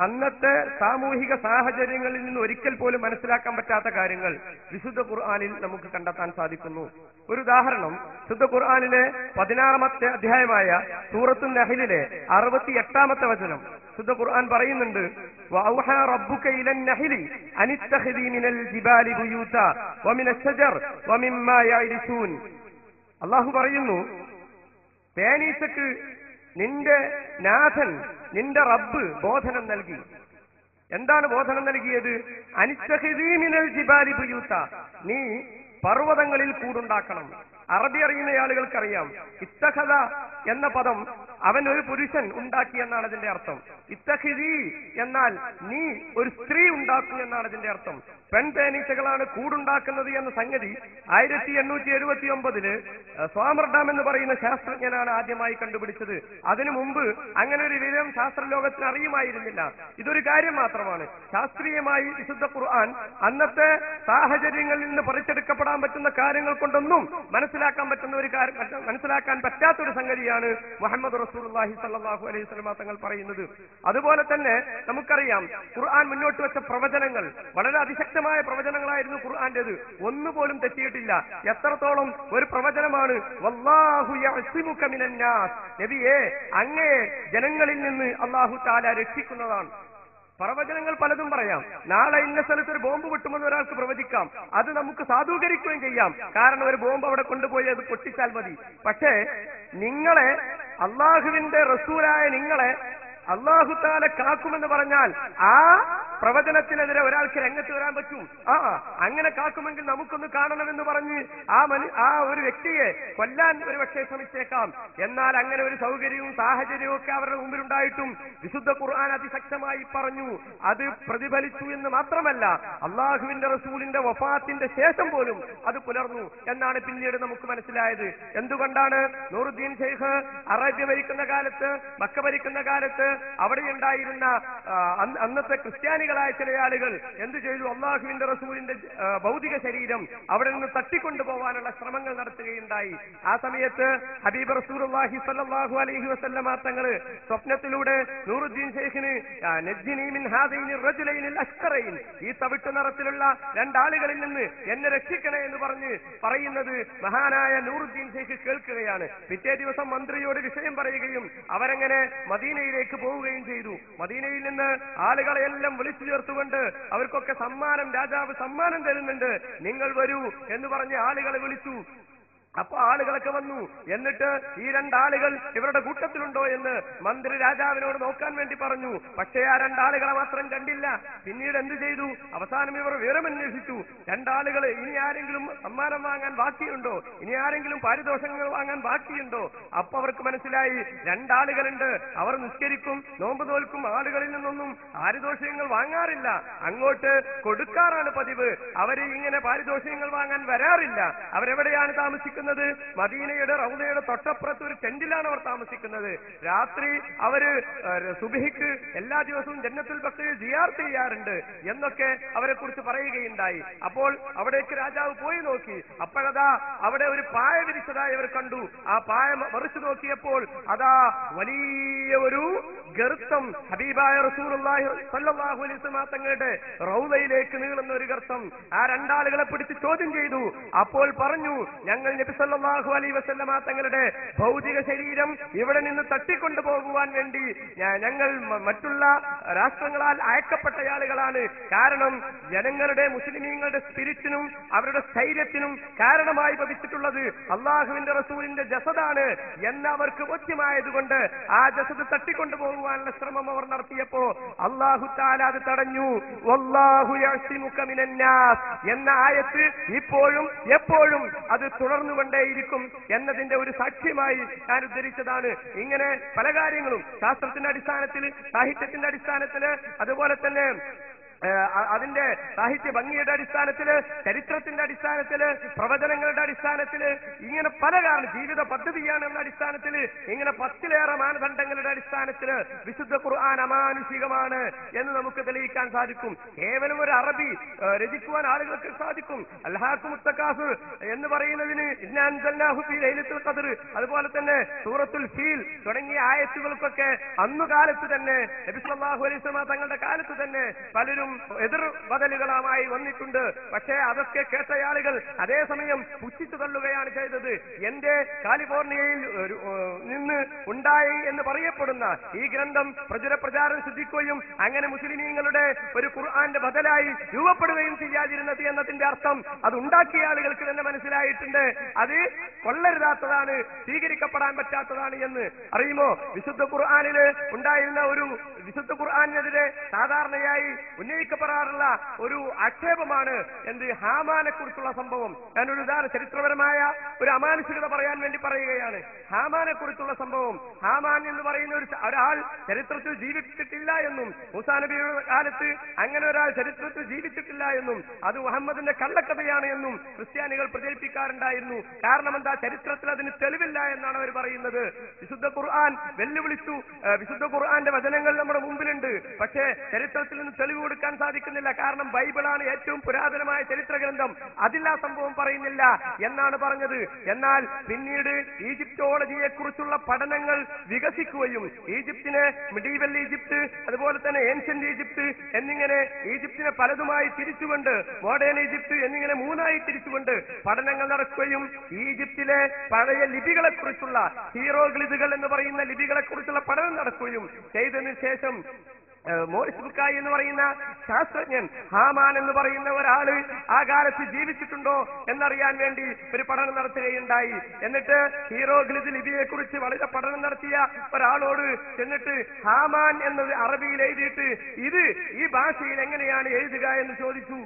അന്നത്തെ സാമൂഹിക സാഹചര്യങ്ങളിൽ നിന്ന് ഒരിക്കൽ പോലും മനസ്സിലാക്കാൻ പറ്റാത്ത കാര്യങ്ങൾ വിശുദ്ധ ഖുർആനിൽ നമുക്ക് കണ്ടെത്താൻ സാധിക്കുന്നു. ഒരു ഉദാഹരണം, വിശുദ്ധ ഖുർആനിലെ 16-ാമത്തെ അധ്യായമായ സൂറത്തുൻ നഹ്ലിലെ 68-ാമത്തെ വചനം വിശുദ്ധ ഖുർആൻ പറയുന്നുണ്ട്, വഔഹാ റബ്ബുക ഇലൻ നഹ്ലി അനിത്തഖിദി മിനൽ ജിബാലി ബുയൂത വമിനശ് ശജർ വമിമ്മാ യഅരിസൂൻ. അല്ലാഹു പറയുന്നു, തേനീച്ചക്ക് നിന്റെ നാഥൻ, നിന്റെ റബ്ബ് ബോധനം നൽകി. എന്താണ് ബോധനം നൽകിയത്? അനിത്തഖിദി മിനൽ ജിബാലി ബുയൂത, നീ പർവ്വതങ്ങളിൽ കൂടുണ്ടാക്കണം. അറബി അറിയുന്ന ആളുകൾക്കറിയാം, ഇത്തഖദ എന്ന പദം അവൻ ഒരു പുരുഷൻ ഉണ്ടാക്കി എന്നാണ് അതിന്റെ അർത്ഥം. ഇത്തഖിദി എന്നാൽ നീ ഒരു സ്ത്രീ ഉണ്ടാക്കൂ എന്നാണ് അതിന്റെ അർത്ഥം. പെൺതേനീച്ചകളാണ് കൂടുണ്ടാക്കുന്നത് എന്ന സംഗതി 1879 സ്വാമർഡാം എന്ന് പറയുന്ന ശാസ്ത്രജ്ഞനാണ് ആദ്യമായി കണ്ടുപിടിച്ചത്. അതിനു മുമ്പ് അങ്ങനെ ഒരു വിവരം ശാസ്ത്രലോകത്തിന് അറിയുമായിരുന്നില്ല. ഇതൊരു കാര്യം മാത്രമാണ്. ശാസ്ത്രീയമായി വിശുദ്ധ ഖുർആൻ അന്നത്തെ സാഹചര്യങ്ങളിൽ നിന്ന് പറിച്ചെടുക്കപ്പെടാൻ പറ്റുന്ന കാര്യങ്ങൾ കൊണ്ടൊന്നും മനസ്സിലാക്കാൻ പറ്റാത്ത ഒരു സംഗതിയാണ് മുഹമ്മദ് റസൂലുള്ളാഹി സ്വല്ലല്ലാഹു അലൈഹി വസല്ലം തങ്ങൾ പറയുന്നത്. അതുപോലെ തന്നെ നമുക്കറിയാം ഖുർആൻ മുന്നോട്ട് വെച്ച പ്രവചനങ്ങൾ വളരെ അതിശക്തമായ പ്രവചനങ്ങളായിരുന്നു ഖുർആന്റേത്. ഒന്നുപോലും തെറ്റിയിട്ടില്ല. എത്രത്തോളം ഒരു പ്രവചനമാണ് വല്ലാഹു യഅസിമുക മിനന്നാസ്, നബിയേ അങ്ങയെ ജനങ്ങളിൽ നിന്ന് അല്ലാഹു തആല രക്ഷിക്കുന്നതാണ്. പ്രവചനങ്ങൾ പലതും പറയാം. നാളെ ഇന്ന സ്ഥലത്ത് ഒരു ബോംബ് പൊട്ടുമെന്ന് ഒരാൾക്ക് പ്രവചിക്കാം. അത് നമുക്ക് സാധൂകരിക്കുകയും ചെയ്യാം. കാരണം ഒരു ബോംബ് അവിടെ കൊണ്ടുപോയി അത് പൊട്ടിച്ചാൽ മതി. പക്ഷേ നിങ്ങളെ, അള്ളാഹുവിന്റെ റസൂലായ നിങ്ങളെ അള്ളാഹു തആല കാക്കുമെന്ന് പറഞ്ഞാൽ ആ പ്രവചനത്തിനെതിരെ ഒരാൾക്ക് രംഗത്ത് വരാൻ പറ്റും. അങ്ങനെ കാക്കുമെങ്കിൽ നമുക്കൊന്ന് കാണണമെന്ന് പറഞ്ഞ് ആ ഒരു വ്യക്തിയെ കൊല്ലാൻ ഒരു പക്ഷേ ശ്രമിച്ചേക്കാം. എന്നാൽ അങ്ങനെ ഒരു സൗകര്യവും സാഹചര്യവും ഒക്കെ അവരുടെ മുമ്പിലുണ്ടായിട്ടും വിശുദ്ധ ഖുർആൻ അതിശക്തമായി പറഞ്ഞു. അത് പ്രതിഫലിച്ചു എന്ന് മാത്രമല്ല, അള്ളാഹുവിന്റെ റസൂലിന്റെ വഫാത്തിന്റെ ശേഷം പോലും അത് പുലർന്നു എന്നാണ് പിന്നീട് നമുക്ക് മനസ്സിലായത്. എന്തുകൊണ്ടാണ്? നൂറുദ്ദീൻ ഷെയ്ഖ് അറേബ്യ ഭരിക്കുന്ന കാലത്ത്, മക്ക ഭരിക്കുന്ന കാലത്ത് അവിടെ ഉണ്ടായിരുന്ന അന്നത്തെ ക്രിസ്ത്യാനികളായ ചില ആളുകൾ എന്ത് ചെയ്തു? അള്ളാഹുവിന്റെ റസൂലിന്റെ ഭൗതിക ശരീരം അവിടെ നിന്ന് തട്ടിക്കൊണ്ടുപോകാനുള്ള ശ്രമങ്ങൾ നടത്തുകയുണ്ടായി. ആ സമയത്ത് ഹബീബ് റസൂലുള്ളാഹി സ്വല്ലല്ലാഹു അലൈഹി വസല്ലമ തങ്ങൾ സ്വപ്നത്തിലൂടെ നൂറുദ്ദീൻ ഷെയ്ഖിന് നജ്ജിനി മിൻ ഹാദൈനി റജുലൈനിൽ അഷ്കറൈൻ, ഈ തവിട്ടു നിറത്തിലുള്ള രണ്ടാളുകളിൽ നിന്ന് എന്നെ രക്ഷിക്കണേ എന്ന് പറയുന്നത് മഹാനായ നൂറുദ്ദീൻ ഷെയ്ഖ് കേൾക്കുകയാണ്. പിറ്റേ ദിവസം മന്ത്രിയോട് വിഷയം പറയുകയും അവരങ്ങനെ മദീനയിലേക്ക് പോവുകയും ചെയ്തു. മദീനയിൽ നിന്ന് ആളുകളെയെല്ലാം വിളിച്ചു ചേർത്തുകൊണ്ട് അവർക്കൊക്കെ രാജാവ് സമ്മാനം തരുന്നുണ്ട്, നിങ്ങൾ വരൂ എന്ന് പറഞ്ഞ് ആളുകളെ വിളിച്ചു. അപ്പൊ ആളുകളൊക്കെ വന്നു. എന്നിട്ട് ഈ രണ്ടാളുകൾ ഇവരുടെ കൂട്ടത്തിലുണ്ടോ എന്ന് മന്ത്രി രാജാവിനോട് നോക്കാൻ വേണ്ടി പറഞ്ഞു. പക്ഷേ ആ രണ്ടാളുകളെ മാത്രം കണ്ടില്ല. പിന്നീട് എന്ത് ചെയ്തു? അവസാനം ഇവർ വിവരമന്വേഷിച്ചു. രണ്ടാളുകൾ ഇനി ആരെങ്കിലും സമ്മാനം വാങ്ങാൻ ബാക്കിയുണ്ടോ, ഇനി ആരെങ്കിലും പാരിതോഷങ്ങൾ വാങ്ങാൻ ബാക്കിയുണ്ടോ? അപ്പൊ അവർക്ക് മനസ്സിലായി രണ്ടാളുകളുണ്ട്, അവർ നിസ്കരിക്കും, നോമ്പ് നോൽക്കും, ആളുകളിൽ നിന്നൊന്നും പാരിതോഷികങ്ങൾ വാങ്ങാറില്ല, അങ്ങോട്ട് കൊടുക്കാറാണ് പതിവ്. അവര് ഇങ്ങനെ പാരിതോഷികങ്ങൾ വാങ്ങാൻ വരാറില്ല. അവരെവിടെയാണ് താമസിക്കുന്നത്? മദീനയുടെ റൗദയുടെ തൊട്ടപ്പുറത്ത് ഒരു ടെന്റിലാണ് അവർ താമസിക്കുന്നത്. രാത്രി അവര് സുബഹിക്ക് എല്ലാ ദിവസവും ജന്നത്തുൽ ബഖയിൽ സിയാറത്ത് ചെയ്യാറുണ്ട് എന്നൊക്കെ അവരെ കുറിച്ച് പറയുകയുണ്ടായി. അപ്പോൾ അവിടേക്ക് രാജാവ് പോയി നോക്കി. അപ്പോഴതാ അവിടെ ഒരു പായ വിരിച്ചതായി അവർ കണ്ടു. ആ പായ മറിച്ചു നോക്കിയപ്പോൾ അതാ വലിയ ഒരു ഗർത്തം, ഹബീബായ റസൂലുള്ളാഹി സ്വല്ലല്ലാഹു അലൈഹി വസല്ലം തങ്ങളുടെ റൗദയിലേക്ക് നീളുന്ന ഒരു ഗർത്തം. ആ രണ്ടാളുകളെ പിടിച്ച് ചോദ്യം ചെയ്തു. അപ്പോൾ പറഞ്ഞു, ഞങ്ങൾ നബി സല്ലല്ലാഹു അലൈഹി വസല്ലം തങ്ങളുടെ ഭൗതിക ശരീരം ഇവിടെ നിന്ന് തട്ടിക്കൊണ്ടു പോകുവാൻ വേണ്ടി ഞങ്ങൾ മറ്റുള്ള രാഷ്ട്രങ്ങളാൽ അയക്കപ്പെട്ട ആളുകളാണ്. കാരണം ജനങ്ങളുടെ, മുസ്ലിമീങ്ങളുടെ സ്പിരിറ്റിനും അവരുടെ സ്ഥൈര്യത്തിനും കാരണമായി ഭവിച്ചിട്ടുള്ളത് അള്ളാഹുവിന്റെ റസൂലിന്റെ ജസദാണ് എന്ന് അവർക്ക് ബോധ്യമായതുകൊണ്ട് ആ ജസദ് തട്ടിക്കൊണ്ടു പോകുവാനുള്ള ശ്രമം അവർ നടത്തിയപ്പോ അള്ളാഹു തആല അത് തടഞ്ഞു. വല്ലാഹു യഅസിമുക മിനന്നാസ് എന്ന ആയത്ത് ഇപ്പോഴും എപ്പോഴും അത് തുടർന്നുകൊണ്ടേയിരിക്കും എന്നതിന്റെ ഒരു സാക്ഷ്യമായി ഞാൻ ഉദ്ധരിച്ചതാണ്. ഇങ്ങനെ പല കാര്യങ്ങളും ശാസ്ത്രത്തിന്റെ അടിസ്ഥാനത്തിൽ, സാഹിത്യത്തിന്റെ അടിസ്ഥാനത്തിൽ, അതുപോലെ തന്നെ അതിന്റെ സാഹിത്യ ഭംഗിയുടെ അടിസ്ഥാനത്തില്, ചരിത്രത്തിന്റെ അടിസ്ഥാനത്തില്, പ്രവചനങ്ങളുടെ അടിസ്ഥാനത്തില്, ഇങ്ങനെ പല കാരണം, ജീവിത പദ്ധതിയാണ് എന്ന അടിസ്ഥാനത്തില്, ഇങ്ങനെ 10ലേറെ മാനദണ്ഡങ്ങളുടെ അടിസ്ഥാനത്തില് വിശുദ്ധ ഖുർആൻ അമാനുഷികമാണ് എന്ന് നമുക്ക് തെളിയിക്കാൻ സാധിക്കും. കേവലം ഒരു അറബി രചിക്കുവാൻ ആളുകൾക്ക് സാധിക്കും. അൽഹാഖുമുത് തകാസുർ എന്ന് പറയുന്നതിന് ഇന്നാ അൻസൽനാഹു ഫീ ലൈലത്തുൽ ഖദ്ർ, അതുപോലെ തന്നെ സൂറത്തുൽ ഫീൽ തുടങ്ങിയ ആയത്തുകൾക്കൊക്കെ അന്നുകാലത്ത് തന്നെ നബി സല്ലല്ലാഹു അലൈഹി വസല്ലം തങ്ങളുടെ കാലത്ത് തന്നെ പലരും എതിർ ബദലുകളായി വന്നിട്ടുണ്ട്. പക്ഷേ അതൊക്കെ കേട്ട ആളുകൾ അതേസമയം പുച്ഛിച്ചു തള്ളുകയാണ് ചെയ്തത്. എന്റെ കാലിഫോർണിയയിൽ നിന്ന് ഉണ്ടായി എന്ന് പറയപ്പെടുന്ന ഈ ഗ്രന്ഥം പ്രചാരം സിദ്ധിക്കുകയും അങ്ങനെ മുസ്ലിമീങ്ങളുടെ ഒരു ഖുർആന്റെ ബദലായി രൂപപ്പെടുകയും ചെയ്യാതിരുന്നത് എന്നതിന്റെ അർത്ഥം അത് ഉണ്ടാക്കിയ ആളുകൾക്ക് തന്നെ മനസ്സിലായിട്ടുണ്ട്. അത് കൊള്ളരുതാത്തതാണ്, സ്വീകരിക്കപ്പെടാൻ പറ്റാത്തതാണ് എന്ന്. അറിയുമോ, വിശുദ്ധ ഖുർആനില് ഉണ്ടായിരുന്ന ഒരു വിശുദ്ധ ഖുർആനെതിരെ സാധാരണയായി ഉന്നയിക്കപ്പെടാറുള്ള ഒരു ആക്ഷേപമാണ് എന്ത് ഹാമാനെ കുറിച്ചുള്ള സംഭവം. ഞാനൊരു ഉദാഹരണം ചരിത്രപരമായ ഒരു അമാനുഷികത പറയാൻ വേണ്ടി പറയുകയാണ്. ഹാമാനെ കുറിച്ചുള്ള സംഭവം. ഹാമാൻ എന്ന് പറയുന്ന ഒരാൾ ചരിത്രത്തിൽ ജീവിച്ചിട്ടില്ല എന്നും മൂസാ നബിയുടെ കാലത്ത് അങ്ങനെ ഒരാൾ ചരിത്രത്തിൽ ജീവിച്ചിട്ടില്ല എന്നും അത് മുഹമ്മദിന്റെ കള്ളക്കഥയാണ് എന്നും ക്രിസ്ത്യാനികൾ പ്രചരിപ്പിക്കാറുണ്ടായിരുന്നു. കാരണം എന്താ? ചരിത്രത്തിൽ അതിന് തെളിവില്ല എന്നാണ് അവർ പറയുന്നത്. വിശുദ്ധ ഖുർആൻ വെല്ലുവിളിച്ചു. വിശുദ്ധ ഖുർആന്റെ വചനങ്ങൾ നമ്മുടെ മുമ്പിലുണ്ട്. പക്ഷേ ചരിത്രത്തിൽ നിന്ന് തെളിവ് കൊടുക്കാൻ സാധിക്കുന്നില്ല. കാരണം ബൈബിളാണ് ഏറ്റവും പുരാതനമായ ചരിത്ര ഗ്രന്ഥം. അതിൽ ആ സംഭവം പറയുന്നില്ല എന്നാണ് പറഞ്ഞത്. എന്നാൽ പിന്നീട് ഈജിപ്റ്റോളജിയെ കുറിച്ചുള്ള പഠനങ്ങൾ വികസിക്കുകയും ഈജിപ്തിനെ മിഡീവൽ ഈജിപ്ത്, അതുപോലെ തന്നെ ഏൻഷ്യന്റ് ഈജിപ്ത് എന്നിങ്ങനെ ഈജിപ്തിനെ പലതുമായി തിരിച്ചുകൊണ്ട് മോഡേൺ ഈജിപ്ത് എന്നിങ്ങനെ മൂന്നായി തിരിച്ചുകൊണ്ട് പഠനങ്ങൾ നടക്കുകയും ഈജിപ്തിലെ പഴയ ലിപികളെ കുറിച്ചുള്ള ഹീറോഗ്ലിഫുകൾ എന്ന് പറയുന്ന ലിപികളെ കുറിച്ചുള്ള പഠനം നടക്കുകയും ചെയ്തതിനു ശേഷം മോറിസ് ബുക്കായി എന്ന് പറയുന്ന ശാസ്ത്രജ്ഞൻ ഹാമാൻ എന്ന് പറയുന്ന ഒരാള് ആ കാലത്ത് ജീവിച്ചിട്ടുണ്ടോ എന്നറിയാൻ വേണ്ടി ഒരു പഠനം നടത്തുകയുണ്ടായി. എന്നിട്ട് ഹീറോഗ്ലിഫ് ലിപിയെ കുറിച്ച് വളരെ പഠനം നടത്തിയ ഒരാളോട് ചെന്നിട്ട് ഹാമാൻ എന്നത് അറബിയിൽ എഴുതിയിട്ട് ഇത് ഈ ഭാഷയിൽ എങ്ങനെയാണ് എഴുതുക എന്ന് ചോദിച്ചു.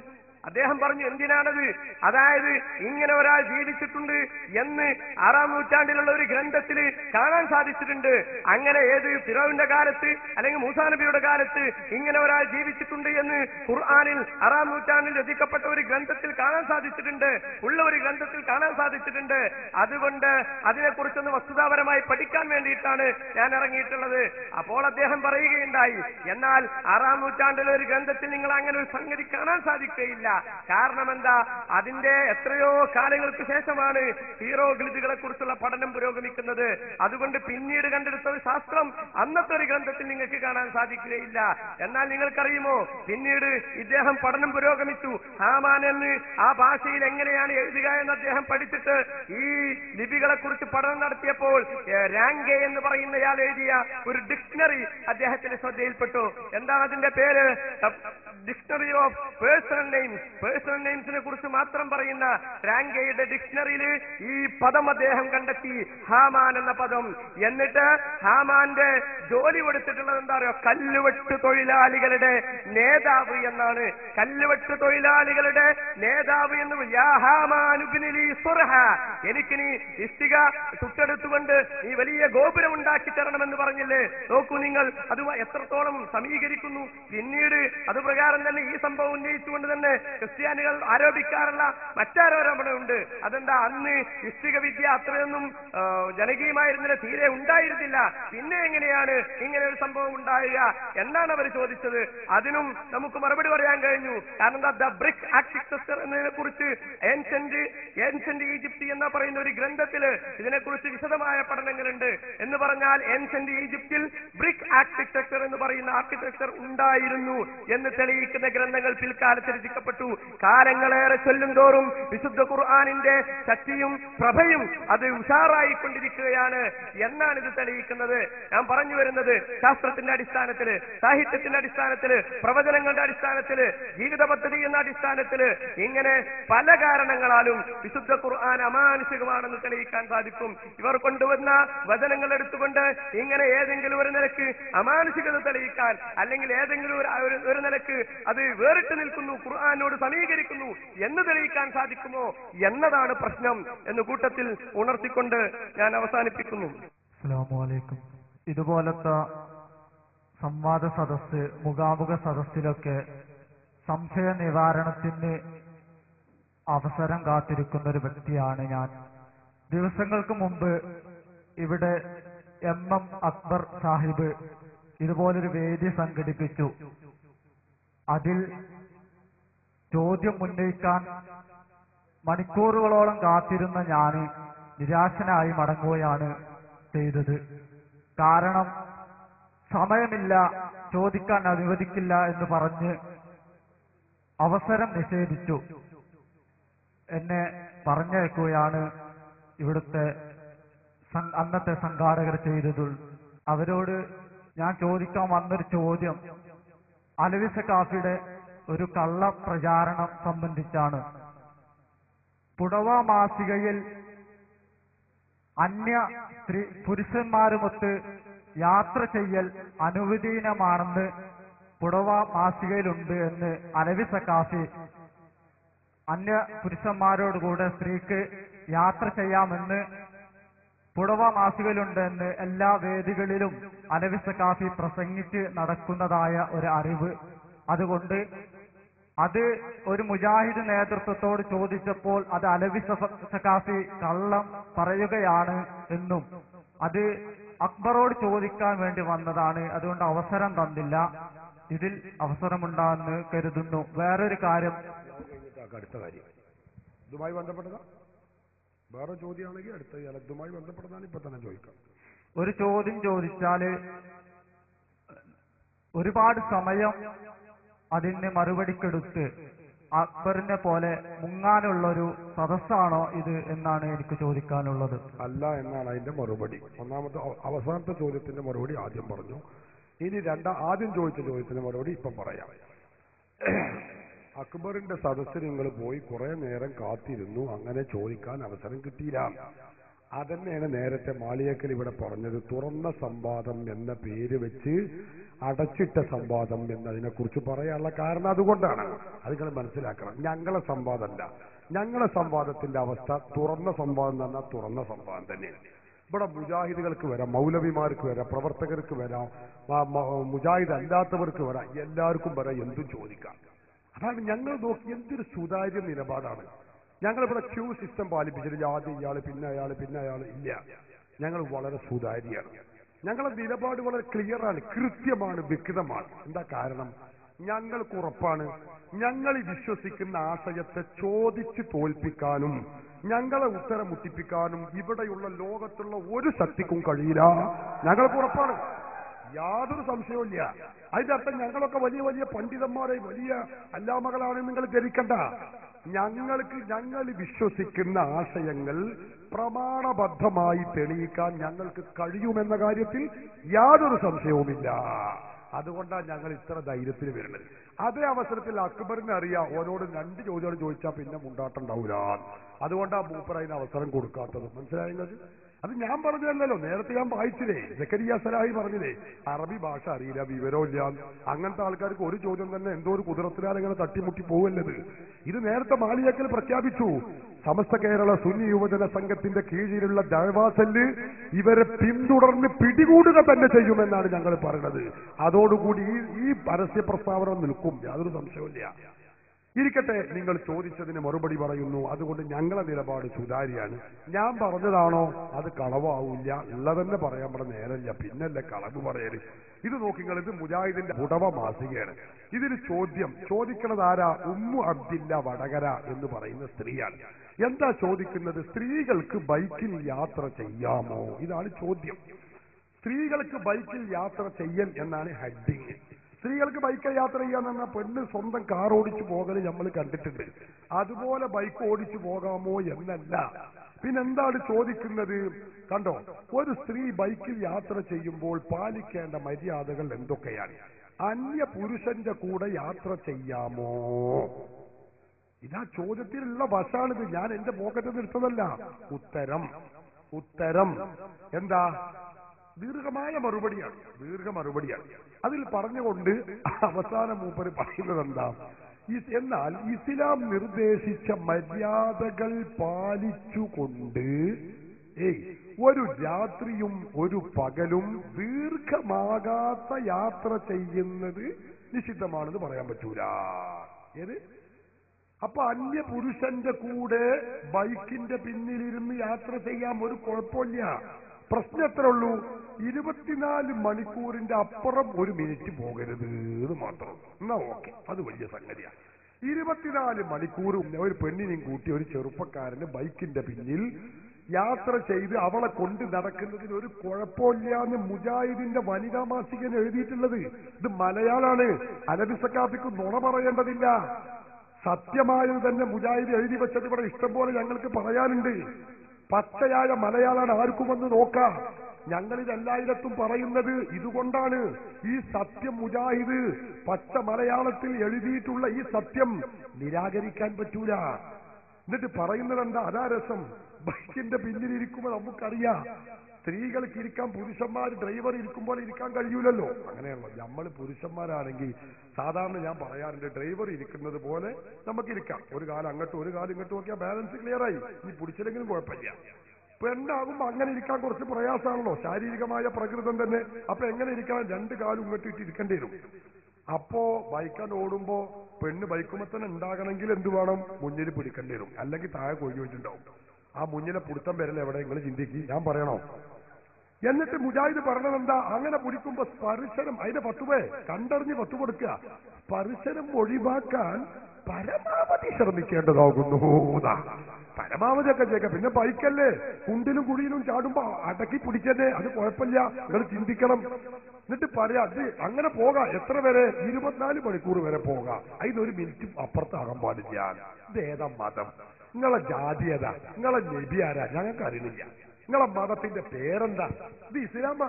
അദ്ദേഹം പറഞ്ഞു, എന്തിനാണത്? അതായത് ഇങ്ങനെ ഒരാൾ ജീവിച്ചിട്ടുണ്ട് എന്ന് 6-ാം നൂറ്റാണ്ടിലുള്ള ഒരു ഗ്രന്ഥത്തിൽ കാണാൻ സാധിച്ചിട്ടുണ്ട്. അങ്ങനെ ഏത് ഫിറൗന്റെ കാലത്ത് അല്ലെങ്കിൽ മൂസാ നബിയുടെ കാലത്ത് ഇങ്ങനെ ഒരാൾ ജീവിച്ചിട്ടുണ്ട് എന്ന് ഖുർആനിൽ 6-ാം നൂറ്റാണ്ടിൽ രചിക്കപ്പെട്ട ഒരു ഗ്രന്ഥത്തിൽ കാണാൻ സാധിച്ചിട്ടുണ്ട്, ഉള്ള ഒരു ഗ്രന്ഥത്തിൽ കാണാൻ സാധിച്ചിട്ടുണ്ട്. അതുകൊണ്ട് അതിനെക്കുറിച്ചൊന്ന് വസ്തുതാപരമായി പഠിക്കാൻ വേണ്ടിയിട്ടാണ് ഞാൻ ഇറങ്ങിയിട്ടുള്ളത്. അപ്പോൾ അദ്ദേഹം പറയുകയുണ്ടായി, എന്നാൽ 6-ാം നൂറ്റാണ്ടിലെ ഒരു ഗ്രന്ഥത്തിൽ നിങ്ങൾ അങ്ങനെ ഒരു സംഗതി കാണാൻ സാധിക്കുകയില്ല. കാരണം എന്താ? അതിന്റെ എത്രയോ കാലങ്ങൾക്ക് ശേഷമാണ് ഹീറോഗ്ലിഫുകളെ കുറിച്ചുള്ള പഠനം പുരോഗമിക്കുന്നത്. അതുകൊണ്ട് പിന്നീട് കണ്ടെടുത്ത ഒരു ശാസ്ത്രം അന്നത്തെ ഒരു ഗ്രന്ഥത്തിൽ നിങ്ങൾക്ക് കാണാൻ സാധിക്കുകയില്ല. എന്നാൽ നിങ്ങൾക്കറിയുമോ, പിന്നീട് ഇദ്ദേഹം പഠനം പുരോഗമിച്ചു. ഹാമാൻ എന്ന് ആ ഭാഷയിൽ എങ്ങനെയാണ് എഴുതുക എന്ന് അദ്ദേഹം പഠിച്ചിട്ട് ഈ ലിപികളെ കുറിച്ച് പഠനം നടത്തിയപ്പോൾ രാങ്കെ എന്ന് പറയുന്നയാൾ എഴുതിയ ഒരു ഡിക്ഷണറി അദ്ദേഹത്തിന്റെ ശ്രദ്ധയിൽപ്പെട്ടു. എന്താണ് അതിന്റെ പേര്? Dictionary of personal names. Personal നെയിംസിനെ കുറിച്ച് മാത്രം പറയുന്ന രാങ്കയുടെ ഡിക്ഷണറിയിൽ ഈ പദം അദ്ദേഹം കണ്ടെത്തി, ഹാമാൻ എന്ന പദം. എന്നിട്ട് ഹാമാന്റെ ജോലി കൊടുത്തിട്ടുള്ളത് എന്താ പറയുക? കല്ലുവെട്ട് തൊഴിലാളികളുടെ നേതാവ് എന്നാണ്. കല്ലുവെട്ട് തൊഴിലാളികളുടെ നേതാവ് എന്ന് എനിക്ക് നീ ഇഷ്ടിക ചുട്ടെടുത്തുകൊണ്ട് നീ വലിയ ഗോപുരം ഉണ്ടാക്കി തരണമെന്ന് പറഞ്ഞില്ലേ? നോക്കൂ നിങ്ങൾ, അത് എത്രത്തോളം സമീകരിക്കുന്നു. പിന്നീട് അതുപ്രകാരം തന്നെ ഈ സംഭവം ഉന്നയിച്ചുകൊണ്ട് തന്നെ ക്രിസ്ത്യാനികൾ ആരോപിക്കാറുള്ള മറ്റാരോപണമുണ്ട്. അതെന്താ? അന്ന് ഇഷ്ടിക വിദ്യ അത്രയൊന്നും ജനകീയമായിരുന്നില്ല, തീരെ ഉണ്ടായിരുന്നില്ല. പിന്നെ എങ്ങനെയാണ് ഇങ്ങനെ ഒരു സംഭവം ഉണ്ടാവുക എന്നാണ് അവർ ചോദിച്ചത്. അതിനും നമുക്ക് മറുപടി പറയാൻ കഴിഞ്ഞു. കാരണം എന്താ? ദ ബ്രിക്ക് ആർക്കിടെക്ചർ എന്നതിനെ കുറിച്ച് ഏൻഷ്യന്റ് ഈജിപ്ത് എന്ന പറയുന്ന ഒരു ഗ്രന്ഥത്തില് ഇതിനെക്കുറിച്ച് വിശദമായ പഠനങ്ങളുണ്ട്. എന്ന് പറഞ്ഞാൽ ഏൻഷ്യന്റ് ഈജിപ്തിൽ ബ്രിക്ക് ആർക്കിടെക്ചർ എന്ന് പറയുന്ന ആർക്കിടെക്ചർ ഉണ്ടായിരുന്നു എന്ന് തെളിയിക്കുന്ന ഗ്രന്ഥങ്ങൾ പിൽക്കാലത്ത് രചിക്കപ്പെട്ടു. കാലങ്ങളേറെ ചൊല്ലും തോറും വിശുദ്ധ ഖുർആനിന്റെ ശക്തിയും പ്രഭയും അത് ഉഷാറായിക്കൊണ്ടിരിക്കുകയാണ് എന്നാണ് ഇത് തെളിയിക്കുന്നത്. ഞാൻ പറഞ്ഞു വരുന്നത്, ശാസ്ത്രത്തിന്റെ അടിസ്ഥാനത്തില്, സാഹിത്യത്തിന്റെ അടിസ്ഥാനത്തില്, പ്രവചനങ്ങളുടെ അടിസ്ഥാനത്തില്, ജീവിത പദ്ധതി എന്ന അടിസ്ഥാനത്തില് ഇങ്ങനെ പല കാരണങ്ങളാലും വിശുദ്ധ ഖുർആൻ അമാനുഷികമാണെന്ന് തെളിയിക്കാൻ സാധിക്കും. ഇവർ കൊണ്ടുവന്ന വചനങ്ങൾ എടുത്തുകൊണ്ട് ഇങ്ങനെ ഏതെങ്കിലും ഒരു നിലക്ക് അമാനുഷികത തെളിയിക്കാൻ, അല്ലെങ്കിൽ ഏതെങ്കിലും ഒരു നിലക്ക് അത് വേറിട്ട് നിൽക്കുന്നു, ഖുർആനോട് സമീകരിക്കുന്നു എന്ന് തെളിയിക്കാൻ സാധിക്കുമോ എന്നതാണ് പ്രശ്നം എന്ന് കൂട്ടത്തിൽ ഉണർത്തിക്കൊണ്ട് ഞാൻ അവസാനിപ്പിക്കുന്നു. അസ്സലാമു അലൈക്കും. ഇതുപോലത്തെ സംവാദ സദസ്സ്, മുഖാമുഖ സദസ്സിലൊക്കെ സംശയ നിവാരണത്തിന് അവസരം കാത്തിരിക്കുന്ന ഒരു വ്യക്തിയാണ് ഞാൻ. ദിവസങ്ങൾക്ക് മുമ്പ് ഇവിടെ MM അക്ബർ സാഹിബ് ഇതുപോലൊരു വേദി സംഘടിപ്പിച്ചു. അതിൽ ചോദ്യം ഉന്നയിക്കാൻ മണിക്കൂറുകളോളം കാത്തിരുന്ന ഞാൻ നിരാശനായി മടങ്ങുകയാണ് ചെയ്തത്. കാരണം സമയമില്ല, ചോദിക്കാൻ അനുവദിക്കില്ല എന്ന് പറഞ്ഞ് അവസരം നിഷേധിച്ചു. എന്നെ പറഞ്ഞയക്കുകയാണ് ഇവിടുത്തെ അന്നത്തെ സംഘാടകർ ചെയ്തത്. അവരോട് ഞാൻ ചോദിക്കാൻ വന്നൊരു ചോദ്യം അലവി സഖാഫിയുടെ ഒരു കള്ള പ്രചാരണം സംബന്ധിച്ചാണ്. പുടവ മാസികയിൽ അന്യ പുരുഷന്മാരുമൊത്ത് യാത്ര ചെയ്യൽ അനുവദനീയമാണെന്ന് പുടവ മാസികയിലുണ്ട് എന്ന് അലവി സക്കാഫി അന്യ പുരുഷന്മാരോടുകൂടെ സ്ത്രീക്ക് യാത്ര ചെയ്യാമെന്ന് പുടവ മാസികയിലുണ്ട് എന്ന് എല്ലാ വേദികളിലും അലവി സക്കാഫി പ്രസംഗിച്ച് നടക്കുന്നതായ ഒരു അറിവ്. അതുകൊണ്ട് അത് ഒരു മുജാഹിദ് നേതൃത്വത്തോട് ചോദിച്ചപ്പോൾ അത് അലവി സക്കാഫി കള്ളം പറയുകയാണ് എന്നും അത് അക്ബറോട് ചോദിക്കാൻ വേണ്ടി വന്നതാണ്, അതുകൊണ്ട് അവസരം തന്നില്ല, ഇതിൽ അവസരമുണ്ടാകുമെന്ന് കരുതുന്നു. വേറൊരു കാര്യം, അടുത്ത കാര്യം ഇതുമായി ബന്ധപ്പെട്ടതാ, വേറെ ചോദ്യമാണെങ്കിൽ അടുത്ത ഇതുമായി ബന്ധപ്പെട്ടതാണ്, ഇപ്പൊ തന്നെ ചോദിക്കാം. ഒരു ചോദ്യം ചോദിച്ചാല് ഒരുപാട് സമയം അതിന് മറുപടിക്കെടുത്ത് അക്ബറിനെ പോലെ മുങ്ങാനുള്ളൊരു സദസ്സാണോ ഇത് എന്നാണ് എനിക്ക് ചോദിക്കാനുള്ളത്. അല്ല എന്നാണ് അതിന്റെ മറുപടി. അവസാനത്തെ ചോദ്യത്തിന്റെ മറുപടി ആദ്യം പറഞ്ഞു. ഇനി ആദ്യം ചോദിച്ച ചോദ്യത്തിന്റെ മറുപടി ഇപ്പം പറയാം. അക്ബറിന്റെ സദസ്സിൽ നിങ്ങൾ പോയി കുറെ നേരം കാത്തിരുന്നു, അങ്ങനെ ചോദിക്കാൻ അവസരം കിട്ടിയില്ല. അതന്നെയാണ് നേരത്തെ മാളിയേക്കൽ ഇവിടെ പറഞ്ഞത്. തുറന്ന സംവാദം എന്ന പേര് വെച്ച് അടച്ചിട്ട സംവാദം എന്നതിനെ കുറിച്ച് പറയാനുള്ള കാരണം അതുകൊണ്ടാണ്. അത് നിങ്ങൾ മനസ്സിലാക്കണം. ഞങ്ങളെ സംവാദമല്ല, ഞങ്ങളെ സംവാദത്തിന്റെ അവസ്ഥ തുറന്ന സംവാദം എന്ന് പറഞ്ഞാൽ തുറന്ന സംവാദം തന്നെയാണ്. ഇവിടെ മുജാഹിദുകൾക്ക് വരാം, മൗലവിമാർക്ക് വരാം, പ്രവർത്തകർക്ക് വരാം, മുജാഹിദ് അല്ലാത്തവർക്ക് വരാം, എല്ലാവർക്കും വരാം, എന്തും ചോദിക്കാം. അതാണ് ഞങ്ങൾ നോക്കി എന്തൊരു സുതാര്യ നിലപാടാണ്. ഞങ്ങളിവിടെ ക്യൂ സിസ്റ്റം പാലിപ്പിച്ചിട്ട് ആദ്യം ഇയാള് പിന്നെ അയാള് പിന്നെ അയാള് ഇല്ല. ഞങ്ങൾ വളരെ സുതാര്യമാണ്. ഞങ്ങളുടെ നിലപാട് വളരെ ക്ലിയറാണ്, കൃത്യമാണ്, വ്യക്തമാണ്. എന്താ കാരണം? ഞങ്ങൾക്ക് ഉറപ്പാണ് ഞങ്ങൾ വിശ്വസിക്കുന്ന ആശയത്തെ ചോദിച്ച് തോൽപ്പിക്കാനും ഞങ്ങളെ ഉത്തരം മുട്ടിപ്പിക്കാനും ഇവിടെയുള്ള ലോകത്തുള്ള ഒരു ശക്തിക്കും കഴിയില്ല. ഞങ്ങൾക്ക് ഉറപ്പാണ്, യാതൊരു സംശയവുമില്ല. അതിന്റെ അർത്ഥം ഞങ്ങളൊക്കെ വലിയ വലിയ പണ്ഡിതന്മാരെ വലിയ അല്ലാമകളാണെന്ന് നിങ്ങൾ ധരിക്കണ്ട. ഞങ്ങൾ വിശ്വസിക്കുന്ന ആശയങ്ങൾ പ്രമാണബദ്ധമായി തെളിയിക്കാൻ ഞങ്ങൾക്ക് കഴിയുമെന്ന കാര്യത്തിൽ യാതൊരു സംശയവുമില്ല. അതുകൊണ്ടാണ് ഞങ്ങൾ ഇത്ര ധൈര്യത്തിൽ വരുന്നത്. അതേ അവസരത്തിൽ അക്ബറിനെ അറിയാം ഓരോട് 2 ചോദ്യങ്ങൾ ചോദിച്ചാൽ പിന്നെ മുണ്ടാട്ടുണ്ടാവൂല. അതുകൊണ്ടാണ് മൂപ്പർ അതിന് അവസരം കൊടുക്കാത്തത്. മനസ്സിലായത്? അത് ഞാൻ പറഞ്ഞതല്ലോ, നേരത്തെ ഞാൻ വായിച്ചില്ലേ, സക്കരിയ സലാഹി പറഞ്ഞില്ലേ, അറബി ഭാഷ അറിയില്ല, വിവരമില്ല. അങ്ങനത്തെ ആൾക്കാർക്ക് ഒരു ചോദ്യം തന്നെ എന്തോ ഒരു കുതിരത്തിനാൽ ഇങ്ങനെ തട്ടിമുട്ടി പോവല്ലത്. ഇത് നേരത്തെ മാളിയേക്കൽ പ്രഖ്യാപിച്ചു. സമസ്ത കേരള സുന്നി യുവജന സംഘത്തിന്റെ കീഴിലുള്ള ദഅ്വാ സെല്ല് ഇവരെ പിന്തുടർന്ന് പിടികൂടുക തന്നെ ചെയ്യുമെന്നാണ് ഞങ്ങൾ പറയുന്നത്. അതോടുകൂടി ഈ പരസ്യ പ്രസ്താവന നിൽക്കും, യാതൊരു സംശയവുമില്ല. ഇരിക്കട്ടെ, നിങ്ങൾ ചോദിച്ചതിന് മറുപടി പറയുന്നു. അതുകൊണ്ട് ഞങ്ങളെ നിലപാട് സുതാര്യാണ്. ഞാൻ പറഞ്ഞതാണോ അത് കളവാവില്ല, ഉള്ളതന്നെ പറയാൻ പറഞ്ഞ നേരമില്ല, പിന്നല്ലേ കളവ് പറയല്. ഇത് നോക്കിങ്ങൾ, ഇത് മുജാഹിദിന്റെ പുടവ മാസികയാണ്. ഇതിന് ചോദിക്കണത് ആരാ? ഉമ്മു അബ്ദില്ല വടകര എന്ന് പറയുന്ന സ്ത്രീയാണ്. എന്താ ചോദിക്കുന്നത്? സ്ത്രീകൾക്ക് ബൈക്കിൽ യാത്ര ചെയ്യാമോ? ഇതാണ് ചോദ്യം. സ്ത്രീകൾക്ക് ബൈക്കിൽ യാത്ര ചെയ്യൽ എന്നാണ് ഹെഡിങ്. സ്ത്രീകൾക്ക് ബൈക്കിൽ യാത്ര ചെയ്യാന്ന് പറഞ്ഞാൽ പെണ്ണ് സ്വന്തം കാർ ഓടിച്ചു പോകല് നമ്മൾ കണ്ടിട്ടുണ്ട്. അതുപോലെ ബൈക്ക് ഓടിച്ചു പോകാമോ എന്നല്ല. പിന്നെന്താണ് ചോദിക്കുന്നത്? കണ്ടോ, ഒരു സ്ത്രീ ബൈക്കിൽ യാത്ര ചെയ്യുമ്പോൾ പാലിക്കേണ്ട മര്യാദകൾ എന്തൊക്കെയാണ്? അന്യ പുരുഷന്റെ കൂടെ യാത്ര ചെയ്യാമോ? ഇതാ ചോദ്യത്തിലുള്ള വശാണിത്. ഞാൻ എന്റെ പോക്കറ്റിൽ നിർത്തതല്ല. ഉത്തരം എന്താ? ദീർഘമായ മറുപടിയാണ്. അതിൽ പറഞ്ഞുകൊണ്ട് അവസാനം മൂപ്പര് പറയുന്നത് എന്താ? എന്നാൽ ഇസ്ലാം നിർദ്ദേശിച്ച മര്യാദകൾ പാലിച്ചുകൊണ്ട് ഒരു രാത്രിയും ഒരു പകലും ദീർഘമാകാത്ത യാത്ര ചെയ്യുന്നത് നിഷിദ്ധമാണെന്ന് പറയാൻ പറ്റൂല. ഏത്? അപ്പൊ അന്യ പുരുഷന്റെ കൂടെ ബൈക്കിന്റെ പിന്നിലിരുന്ന് യാത്ര ചെയ്യാൻ ഒരു കുഴപ്പമില്ല. പ്രശ്നം എത്ര ഉള്ളൂ? 24 മണിക്കൂറിന്റെ അപ്പുറം 1 മിനിറ്റ് പോകരുത് എന്ന് മാത്രം. എന്നാ ഓക്കെ, അത് വലിയ സംഗതിയാണ്. 24 മണിക്കൂർ ഒരു പെണ്ണിനെയും കൂട്ടി ഒരു ചെറുപ്പക്കാരന് ബൈക്കിന്റെ പിന്നിൽ യാത്ര ചെയ്ത് അവളെ കൊണ്ട് നടക്കുന്നതിന് ഒരു കുഴപ്പമില്ല എന്ന് മുജാഹിദിന്റെ വനിതാ മാസികന് എഴുതിയിട്ടുള്ളത്. ഇത് മലയാളാണ്. അലവി സക്കാഫിക്ക് നുണ പറയേണ്ടതില്ല. സത്യമായത് തന്നെ മുജാഹിദ് എഴുതി വെച്ചത് ഇവിടെ ഇഷ്ടംപോലെ ഞങ്ങൾക്ക് പറയാനുണ്ട്. പച്ചയായ മലയാളാണ്, ആർക്കും വന്ന് നോക്കാം. ഞങ്ങളിൽ എല്ലായിടത്തും പറയുന്നത് ഇതുകൊണ്ടാണ്. ഈ സത്യം മുജാഹിദ് പച്ച മലയാളത്തിൽ എഴുതിയിട്ടുള്ള ഈ സത്യം നിരാകരിക്കാൻ പറ്റൂല. എന്നിട്ട് പറയുന്നത് എന്താ? അതാ രസം. ബൈക്കിന്റെ പിന്നിലിരിക്കുമ്പോൾ നമുക്കറിയാം സ്ത്രീകൾക്ക് ഇരിക്കാൻ പുരുഷന്മാർ ഡ്രൈവർ ഇരിക്കുമ്പോൾ ഇരിക്കാൻ കഴിയൂലല്ലോ. അങ്ങനെയാണല്ലോ. നമ്മൾ പുരുഷന്മാരാണെങ്കിൽ സാധാരണ ഞാൻ പറയാറുണ്ട്, ഡ്രൈവർ ഇരിക്കുന്നത് പോലെ നമുക്കിരിക്കാം. ഒരു കാലം അങ്ങോട്ടും ഒരു കാലം ഇങ്ങോട്ടും നോക്കിയാൽ ബാലൻസ് ക്ലിയർ ആയി. ഇനി പിടിച്ചില്ലെങ്കിലും കുഴപ്പമില്ല. പെണ്ണാകുമ്പോ അങ്ങനെ ഇരിക്കാൻ കുറച്ച് പ്രയാസമാണല്ലോ, ശാരീരികമായ പ്രകൃതം തന്നെ. അപ്പൊ എങ്ങനെ ഇരിക്കണം? രണ്ട് കാലും ഇങ്ങോട്ട് ഇട്ട് ഇരിക്കേണ്ടി വരും. അപ്പോ ബൈക്കാൻ ഓടുമ്പോ പെണ്ണ് ബൈക്കുമ്പോ തന്നെ ഉണ്ടാകണമെങ്കിൽ എന്ത് വേണം? മുന്നിൽ പിടിക്കേണ്ടി വരും, അല്ലെങ്കിൽ താഴെ കൊഴിഞ്ഞു വെച്ചിട്ടുണ്ടാവും. ആ മുന്നിലെ പിടുത്തം വരൽ എവിടെ? നിങ്ങൾ ചിന്തിക്ക്, ഞാൻ പറയണോ? എന്നിട്ട് മുജാഹിദ് പറഞ്ഞത് എന്താ? അങ്ങനെ പിടിക്കുമ്പോ സ്പർശനം, അതിന്റെ പത്തുവേ കണ്ടറിഞ്ഞ് പത്തു കൊടുക്കുക. സ്പർശനം ഒഴിവാക്കാൻ പരമാവധി ശ്രമിക്കേണ്ടതാകുന്നു. പരമാവധി ഒക്കെ ചെയ്യ. പിന്നെ ബൈക്കല്ലേ, കുണ്ടിലും കുഴിയിലും ചാടുമ്പോ അടക്കി പിടിക്കല്ലേ, അത് കുഴപ്പമില്ല. നിങ്ങൾ ചിന്തിക്കണം. എന്നിട്ട് പറയാം, അത് അങ്ങനെ പോകാം. എത്ര വരെ? 24 മണിക്കൂർ വരെ പോകാം. അതിനൊരു മിനിറ്റ് അപ്പുറത്താകാൻ പാടില്ല. ഇത് ഏതാ മതം? നിങ്ങളെ ജാതി ഏതാ? നിങ്ങളെ നബി ആരാ? ഞങ്ങൾക്ക് അറിയുന്നില്ല. നിങ്ങളെ മതത്തിന്റെ പേരെന്താ? ഇത് ഇസ്ലാമാ?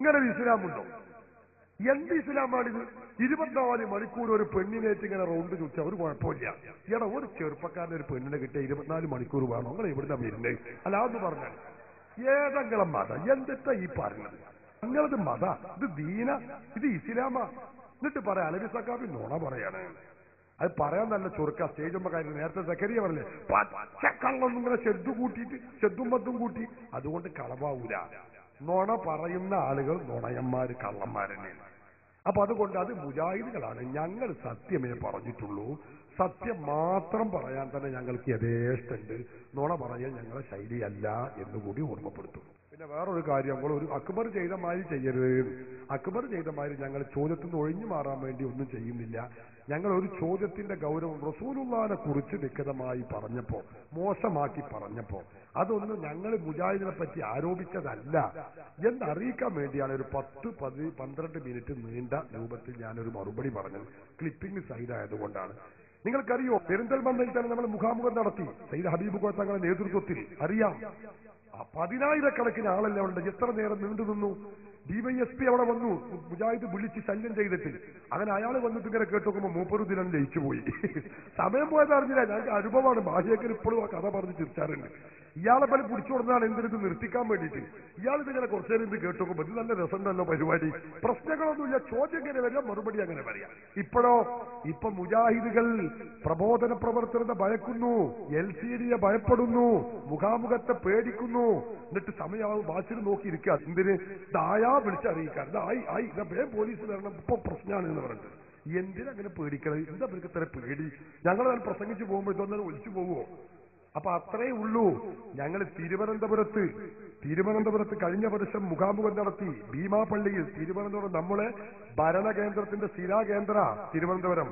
ഇങ്ങനെ ഒരു ഇസ്ലാമുണ്ടോ? എന്ത് ഇസ്ലാമാണിത്? 24 മണിക്കൂർ ഒരു പെണ്ണിനേറ്റ് ഇങ്ങനെ റൗണ്ട് ചുറ്റാ ഒരു കുഴപ്പമില്ല. ഈടാ ഒരു ചെറുപ്പക്കാരന് ഒരു പെണ്ണിനെ കിട്ടിയ 24 മണിക്കൂർ വേണോ? നിങ്ങൾ എവിടുന്ന വരുന്നത്? അല്ലാന്ന് പറഞ്ഞാൽ ഏതെങ്കിലും മതം? എന്തിട്ടാ ഈ പറഞ്ഞത്? നിങ്ങളത് മത, ഇത് ദീന, ഇത് ഇസ്ലാമാ? എന്നിട്ട് പറയാം അലവി സക്കാബി നോണ പറയാണ്. അത് പറയാൻ നല്ല ചുരുക്ക. സ്റ്റേജുമ്പോ കാര്യം നേരത്തെ സക്കരിയ പറഞ്ഞില്ലേ, പച്ചക്കള്ളൊന്നും ഇങ്ങനെ ചെദ്തും മദ്ദും കൂട്ടി, അതുകൊണ്ട് കളവാവൂല. നോണ പറയുന്ന ആളുകൾ നുണയന്മാര്, കള്ളന്മാരെന്നെ. അപ്പൊ അതുകൊണ്ട് അത് മുജാഹിദുകളാണ്. ഞങ്ങൾ സത്യമേ പറഞ്ഞിട്ടുള്ളൂ. സത്യം മാത്രം പറയാൻ തന്നെ ഞങ്ങൾക്ക് യഥേഷ്ടമുണ്ട്. നുണ പറയാൻ ഞങ്ങളെ ശൈലിയല്ല എന്നുകൂടി ഓർമ്മപ്പെടുത്തും. പിന്നെ വേറൊരു കാര്യം, നമ്മൾ ഒരു അക്ബർ ചെയ്ത മാതിരി ചെയ്യരുത്. അക്ബർ ചെയ്ത മാതിരി ഞങ്ങൾ ചോദ്യത്തിൽ നിന്ന് ഒഴിഞ്ഞു മാറാൻ വേണ്ടി ഒന്നും ചെയ്യുന്നില്ല. ഞങ്ങൾ ഒരു ചോദ്യത്തിന്റെ ഗൗരവം റസൂലുള്ളാഹിനെ കുറിച്ച് വ്യക്തമായി പറഞ്ഞപ്പോ, മോശമാക്കി പറഞ്ഞപ്പോ, അതൊന്നും ഞങ്ങൾ മുജാഹിദിനെ പറ്റി ആരോപിച്ചതല്ല എന്നറിയിക്കാൻ വേണ്ടിയാണ് ഒരു 10-12 മിനിറ്റ് നീണ്ട രൂപത്തിൽ ഞാനൊരു മറുപടി പറഞ്ഞത്. ക്ലിപ്പിംഗ് സൈഡായതുകൊണ്ടാണ്. നിങ്ങൾക്കറിയോ, പെരിന്തൽമണ്ണയിൽ തന്നെ നമ്മൾ മുഖാമുഖം നടത്തി സയ്യിദ് ഹബീബ് കോയ തങ്ങളുടെ നേതൃത്വത്തിൽ. അറിയാം, 10,000-കണക്കിന് ആളല്ലേ അവിടെ. എത്ര നേരം നീണ്ടു നിന്നു. DYSP അവിടെ വന്നു, മുജാഹിദ് വിളിച്ച് ശല്യം ചെയ്തിട്ട്. അങ്ങനെ അയാൾ വന്നിട്ട് ഇങ്ങനെ കേട്ടുനോക്കുമ്പോ മൂപ്പരു ദിനം ജയിച്ചു പോയി. സമയം പോയത് അറിഞ്ഞില്ല. ഞങ്ങൾക്ക് അനുഭവമാണ്. ബാഹ്യക്കൽ ഇപ്പോഴും ആ കഥ പറഞ്ഞ് ചിരിച്ചാറുണ്ട്. ഇയാളെ പല പിടിച്ചു കൊടുത്താണ് എന്തിനത് നിർത്തിക്കാൻ വേണ്ടിയിട്ട്. ഇയാളിത് ഇങ്ങനെ കുറച്ചു നേരം ഇത് കേട്ടുനോക്കുമ്പോ ഇത് നല്ല രസമുണ്ടല്ലോ പരിപാടി. പ്രശ്നങ്ങളൊന്നുമില്ല, ചോദ്യം എങ്ങനെ വരാം, മറുപടി അങ്ങനെ പറയാം. ഇപ്പൊ മുജാഹിദുകൾ പ്രബോധന പ്രവർത്തനത്തെ ഭയക്കുന്നു, LCDയെ ഭയപ്പെടുന്നു, മുഖാമുഖത്തെ പേടിക്കുന്നു. എന്നിട്ട് സമയമാവും വാച്ചിൽ നോക്കിയിരിക്കുക. എന്തിന്? ദായാ വിളിച്ചറിയിക്കാൻ, വേഗം പോലീസ് വരണം, ഇപ്പൊ പ്രശ്നമാണ് എന്ന് പറഞ്ഞിട്ട്. എന്തിനങ്ങനെ പേടിക്കണത്? എന്താ അവർക്ക് ഇത്ര പേടി? ഞങ്ങൾ പ്രസംഗിച്ചു പോകുമ്പോ ഇതൊന്നും ഒലിച്ചു പോവുമോ? അപ്പൊ അത്രേ ഉള്ളൂ. ഞങ്ങൾ തിരുവനന്തപുരത്ത് കഴിഞ്ഞ വർഷം മുഖാമുഖം നടത്തി. ഭീമാപള്ളിയിൽ, തിരുവനന്തപുരം നമ്മളെ ഭരണകേന്ദ്രത്തിന്റെ സ്ഥിരാകേന്ദ്ര തിരുവനന്തപുരം,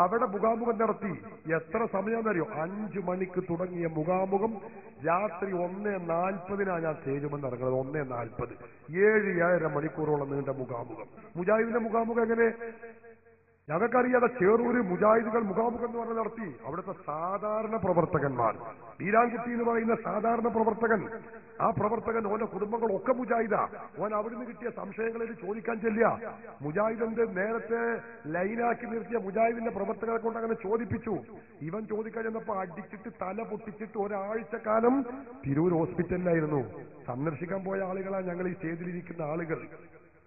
അവിടെ മുഖാമുഖം നടത്തി. എത്ര സമയമെന്നറിയോ? 5 മണിക്ക് തുടങ്ങിയ മുഖാമുഖം രാത്രി 1:40 ഞാൻ സ്റ്റേജുമെന്ന് ഇറങ്ങുന്നത്. 1:40, 7-7.5 മണിക്കൂറോളം നീണ്ട മുഖാമുഖം. മുജാഹിദിന്റെ മുഖാമുഖം എങ്ങനെ? ഞങ്ങൾക്കറിയാതെ ചേറൂര് മുജാഹിദുകൾ മുഖാമുഖം എന്ന് പറഞ്ഞ് നടത്തി. അവിടുത്തെ സാധാരണ പ്രവർത്തകന്മാർ, വീരാൻകുട്ടി എന്ന് പറയുന്ന സാധാരണ പ്രവർത്തകൻ, ആ പ്രവർത്തകൻ ഓന്റെ കുടുംബങ്ങളൊക്കെ മുജാഹിദാ. ഓൻ അവിടുന്ന് കിട്ടിയ സംശയങ്ങളിൽ ചോദിക്കാൻ ചെല്ലുക. മുജാഹിദിന്റെ നേരത്തെ ലൈനാക്കി നിർത്തിയ മുജാഹിദിന്റെ പ്രവർത്തകരെ കൊണ്ട് അങ്ങനെ ചോദിപ്പിച്ചു. ഇവൻ ചോദിക്കാൻ ചെന്നപ്പോ അടിച്ചിട്ട് തല പൊട്ടിച്ചിട്ട് ഒരാഴ്ച കാലം തിരൂർ ഹോസ്പിറ്റലിലായിരുന്നു. സന്ദർശിക്കാൻ പോയ ആളുകളാണ് ഞങ്ങൾ ഈ സ്റ്റേജിലിരിക്കുന്ന ആളുകൾ.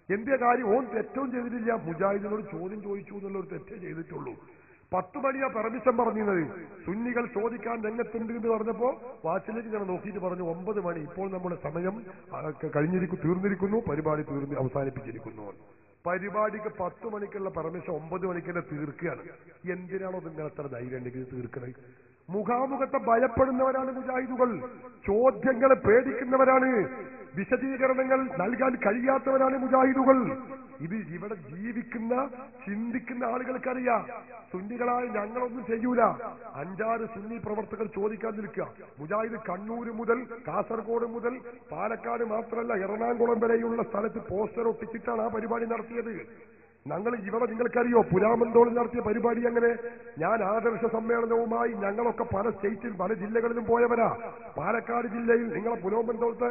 എന്തേ കാര്യം? ഓൻ തെറ്റവും ചെയ്തിട്ടില്ല. മുജാഹിദിനോട് ചോദ്യം ചോദിച്ചു എന്നുള്ളൊരു തെറ്റേ ചെയ്തിട്ടുള്ളൂ. 10 മണിയാ പെർമിഷൻ പറഞ്ഞിരുന്നത്. സുന്നികൾ ചോദിക്കാൻ രംഗത്തുണ്ട് എന്ന് പറഞ്ഞപ്പോ വാച്ചിലേക്ക് ഞാൻ നോക്കിയിട്ട് പറഞ്ഞു 9 മണി. ഇപ്പോൾ നമ്മുടെ സമയം തീർന്നിരിക്കുന്നു, പരിപാടി അവസാനിപ്പിച്ചിരിക്കുന്നു. പരിപാടിക്ക് 10 മണിക്കുള്ള പെർമിഷൻ 9 മണിക്ക് തീർക്കുകയാണ്. എന്തിനാണോ നിങ്ങൾ അത്ര ധൈര്യം ഉണ്ടെങ്കിൽ തീർക്കണേ? മുഖാമുഖത്തെ ഭയപ്പെടുന്നവരാണ് മുജാഹിദുകൾ. ചോദ്യങ്ങളെ പേടിക്കുന്നവരാണ്. വിശദീകരണങ്ങൾ നൽകാൻ കഴിയാത്തവരാണ് മുജാഹിദുകൾ. ഇത് ഇവിടെ ജീവിക്കുന്ന ചിന്തിക്കുന്ന ആളുകൾക്കറിയാം. സുന്നികളായ ഞങ്ങളൊന്നും ചെയ്യൂല. 5-6 സുന്നി പ്രവർത്തകർ ചോദിക്കാൻ നിൽക്കുക. മുജാഹിദ് കണ്ണൂർ മുതൽ കാസർഗോഡ് മുതൽ പാലക്കാട് മാത്രമല്ല എറണാകുളം വരെയുള്ള സ്ഥലത്ത് പോസ്റ്റർ ഒട്ടിച്ചിട്ടാണ് ആ പരിപാടി നടത്തിയത്. ഞങ്ങൾ ഇവിടെ നിങ്ങൾക്കറിയോ പുരാമന്തോളിൽ നടത്തിയ പരിപാടി അങ്ങനെ? ഞാൻ ആദർശ സമ്മേളനവുമായി ഞങ്ങളൊക്കെ പല സ്റ്റേറ്റിൽ പല ജില്ലകളിലും പോയവരാ. പാലക്കാട് ജില്ലയിൽ നിങ്ങളെ പുലോമന്തോളത്തെ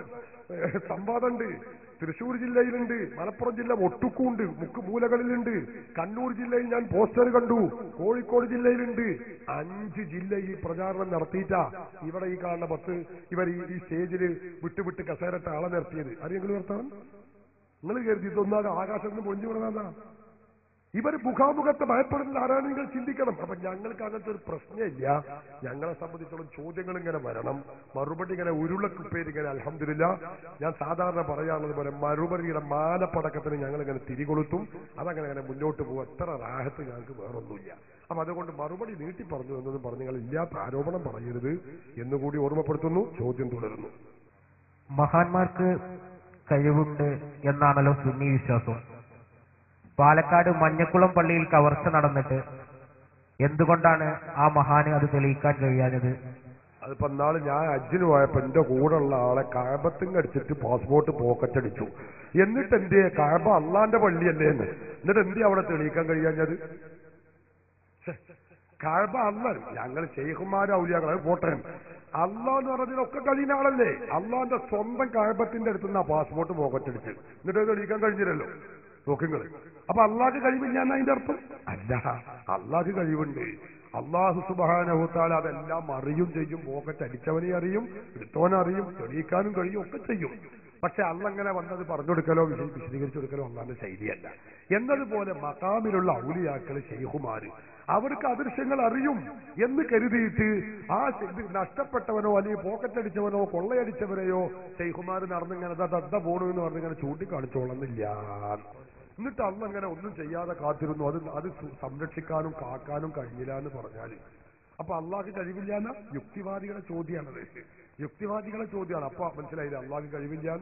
സംവാദമുണ്ട്, തൃശ്ശൂർ ജില്ലയിലുണ്ട്, മലപ്പുറം ജില്ല ഒട്ടുക്കുണ്ട്, മൂലകളിലുണ്ട്, കണ്ണൂർ ജില്ലയിൽ ഞാൻ പോസ്റ്റർ കണ്ടു, കോഴിക്കോട് ജില്ലയിലുണ്ട്. 5 ജില്ലയിൽ പ്രചാരണം നടത്തിയിട്ടാ ഇവിടെ ഈ കാണുന്ന 10 ഇവർ ഈ സ്റ്റേജിൽ വിട്ടുവിട്ട് കസേരട്ട ആളെ നിർത്തിയത്. ആരെങ്കിലും നിർത്തണം? നിങ്ങൾ കരുതി ഇതൊന്നാകെ ആകാശത്ത് നിന്ന് പൊളിഞ്ഞു വിടണമെന്നാ? ഇവർ മുഖാമുഖത്തെ ഭയപ്പെടുന്നത് ആരാണ് നിങ്ങൾ ചിന്തിക്കണം. അപ്പൊ ഞങ്ങൾക്ക് അങ്ങനത്തെ ഒരു പ്രശ്നമില്ല. ഞങ്ങളെ സംബന്ധിച്ചോളം ചോദ്യങ്ങൾ ഇങ്ങനെ വരണം, മറുപടി ഇങ്ങനെ ഉരുളക്കുപ്പേര് ഇങ്ങനെ അൽഹംദുലില്ലാ. ഞാൻ സാധാരണ പറയാനുള്ളത് പോലെ മറുപടിയുടെ മാലപ്പടക്കത്തിന് ഞങ്ങൾ ഇങ്ങനെ തിരികൊളുത്തും. അതങ്ങനെ അങ്ങനെ മുന്നോട്ട് പോകും. എത്ര റാഹത്ത് ഞങ്ങൾക്ക് വേറൊന്നുമില്ല. അപ്പൊ അതുകൊണ്ട് മറുപടി നീട്ടി പറഞ്ഞു എന്നതും പറഞ്ഞ് നിങ്ങൾ ഇല്ലാത്ത ആരോപണം പറയരുത് എന്നുകൂടി ഓർമ്മപ്പെടുത്തുന്നു. ചോദ്യം തുടരുന്നു. മഹാന്മാർക്ക് കഴിവുണ്ട് എന്നാണല്ലോ സുന്നി വിശ്വാസം. പാലക്കാട് മഞ്ഞക്കുളം പള്ളിയിൽ കവർച്ച നടന്നിട്ട് എന്തുകൊണ്ടാണ് ആ മഹാന് അത് തെളിയിക്കാൻ കഴിയാഞ്ഞത്? അതിപ്പോ നാളെ ഞാൻ ഹജ്ജിന് പോയപ്പോ എന്റെ കൂടെ ഉള്ള ആളെ കാബത്തിങ് അടിച്ചിട്ട് പാസ്പോർട്ട് പോക്കറ്റ് അടിച്ചു. എന്നിട്ട് എന്റെ കാബ അള്ളാന്റെ പള്ളിയല്ലേ എന്ന്. എന്നിട്ട് എന്തി അവിടെ തെളിയിക്കാൻ കഴിയാഞ്ഞത്? കാബ അല്ല, ഞങ്ങൾ ശൈഖുമാര് ഔലിയാക്കൾ, അത് പോട്ടെ. അള്ളാന്ന് പറഞ്ഞതിനൊക്കെ കഴിയുന്ന ആളല്ലേ? അള്ളാന്റെ സ്വന്തം കാബത്തിന്റെ അടുത്തുനിന്ന് ആ പാസ്പോർട്ട് പോക്കറ്റ് അടിച്ച് എന്നിട്ട് തെളിയിക്കാൻ കഴിഞ്ഞില്ലല്ലോ. നോക്കിങ്ങള്. അപ്പൊ അള്ളാഹ്ക്ക് കഴിവില്ല എന്നാ അതിന്റെ അർത്ഥം? അല്ല, അള്ളാഹ്ക്ക് കഴിവുണ്ട്. അള്ളാഹു സുബ്ഹാനഹു തആല അതെല്ലാം അറിയും ചെയ്യും. പോക്കറ്റ് അടിച്ചവനെ അറിയും, എടുത്തവനെ അറിയും, തെളിയിക്കാനും കഴിയും, ഒക്കെ ചെയ്യും. പക്ഷെ അള്ളങ്ങനെ വന്നത് പറഞ്ഞു കൊടുക്കലോ വിശദീകരിച്ചു കൊടുക്കലോ അള്ളാന്റെ ശൈലിയല്ല. എന്നതുപോലെ മഖാമിലുള്ള ഔലിയാക്കള് ശൈഖുമാര് അവർക്ക് അദൃശ്യങ്ങൾ അറിയും എന്ന് കരുതിയിട്ട് ആ നഷ്ടപ്പെട്ടവനോ അല്ലെങ്കിൽ പോക്കറ്റ് അടിച്ചവനോ കൊള്ളയടിച്ചവരെയോ ശൈഖുമാര് നടന്നിങ്ങനെ ദദ്ദ പോണു എന്ന് പറഞ്ഞിങ്ങനെ ചൂണ്ടിക്കാണിച്ചോളുന്നില്ല. എന്നിട്ട് അന്നങ്ങനെ ഒന്നും ചെയ്യാതെ കാത്തിരുന്നു. അത് സംരക്ഷിക്കാനും കാക്കാനും കഴിയില്ല എന്ന് പറഞ്ഞാല് അപ്പൊ അള്ളാഹ്ക്ക് കഴിവില്ല എന്ന യുക്തിവാദികളെ ചോദ്യമാണത്. യുക്തിവാദികളെ ചോദ്യമാണ്. അപ്പൊ മനസ്സിലായില്ല, അള്ളാഹ്ക്ക് കഴിവില്ല.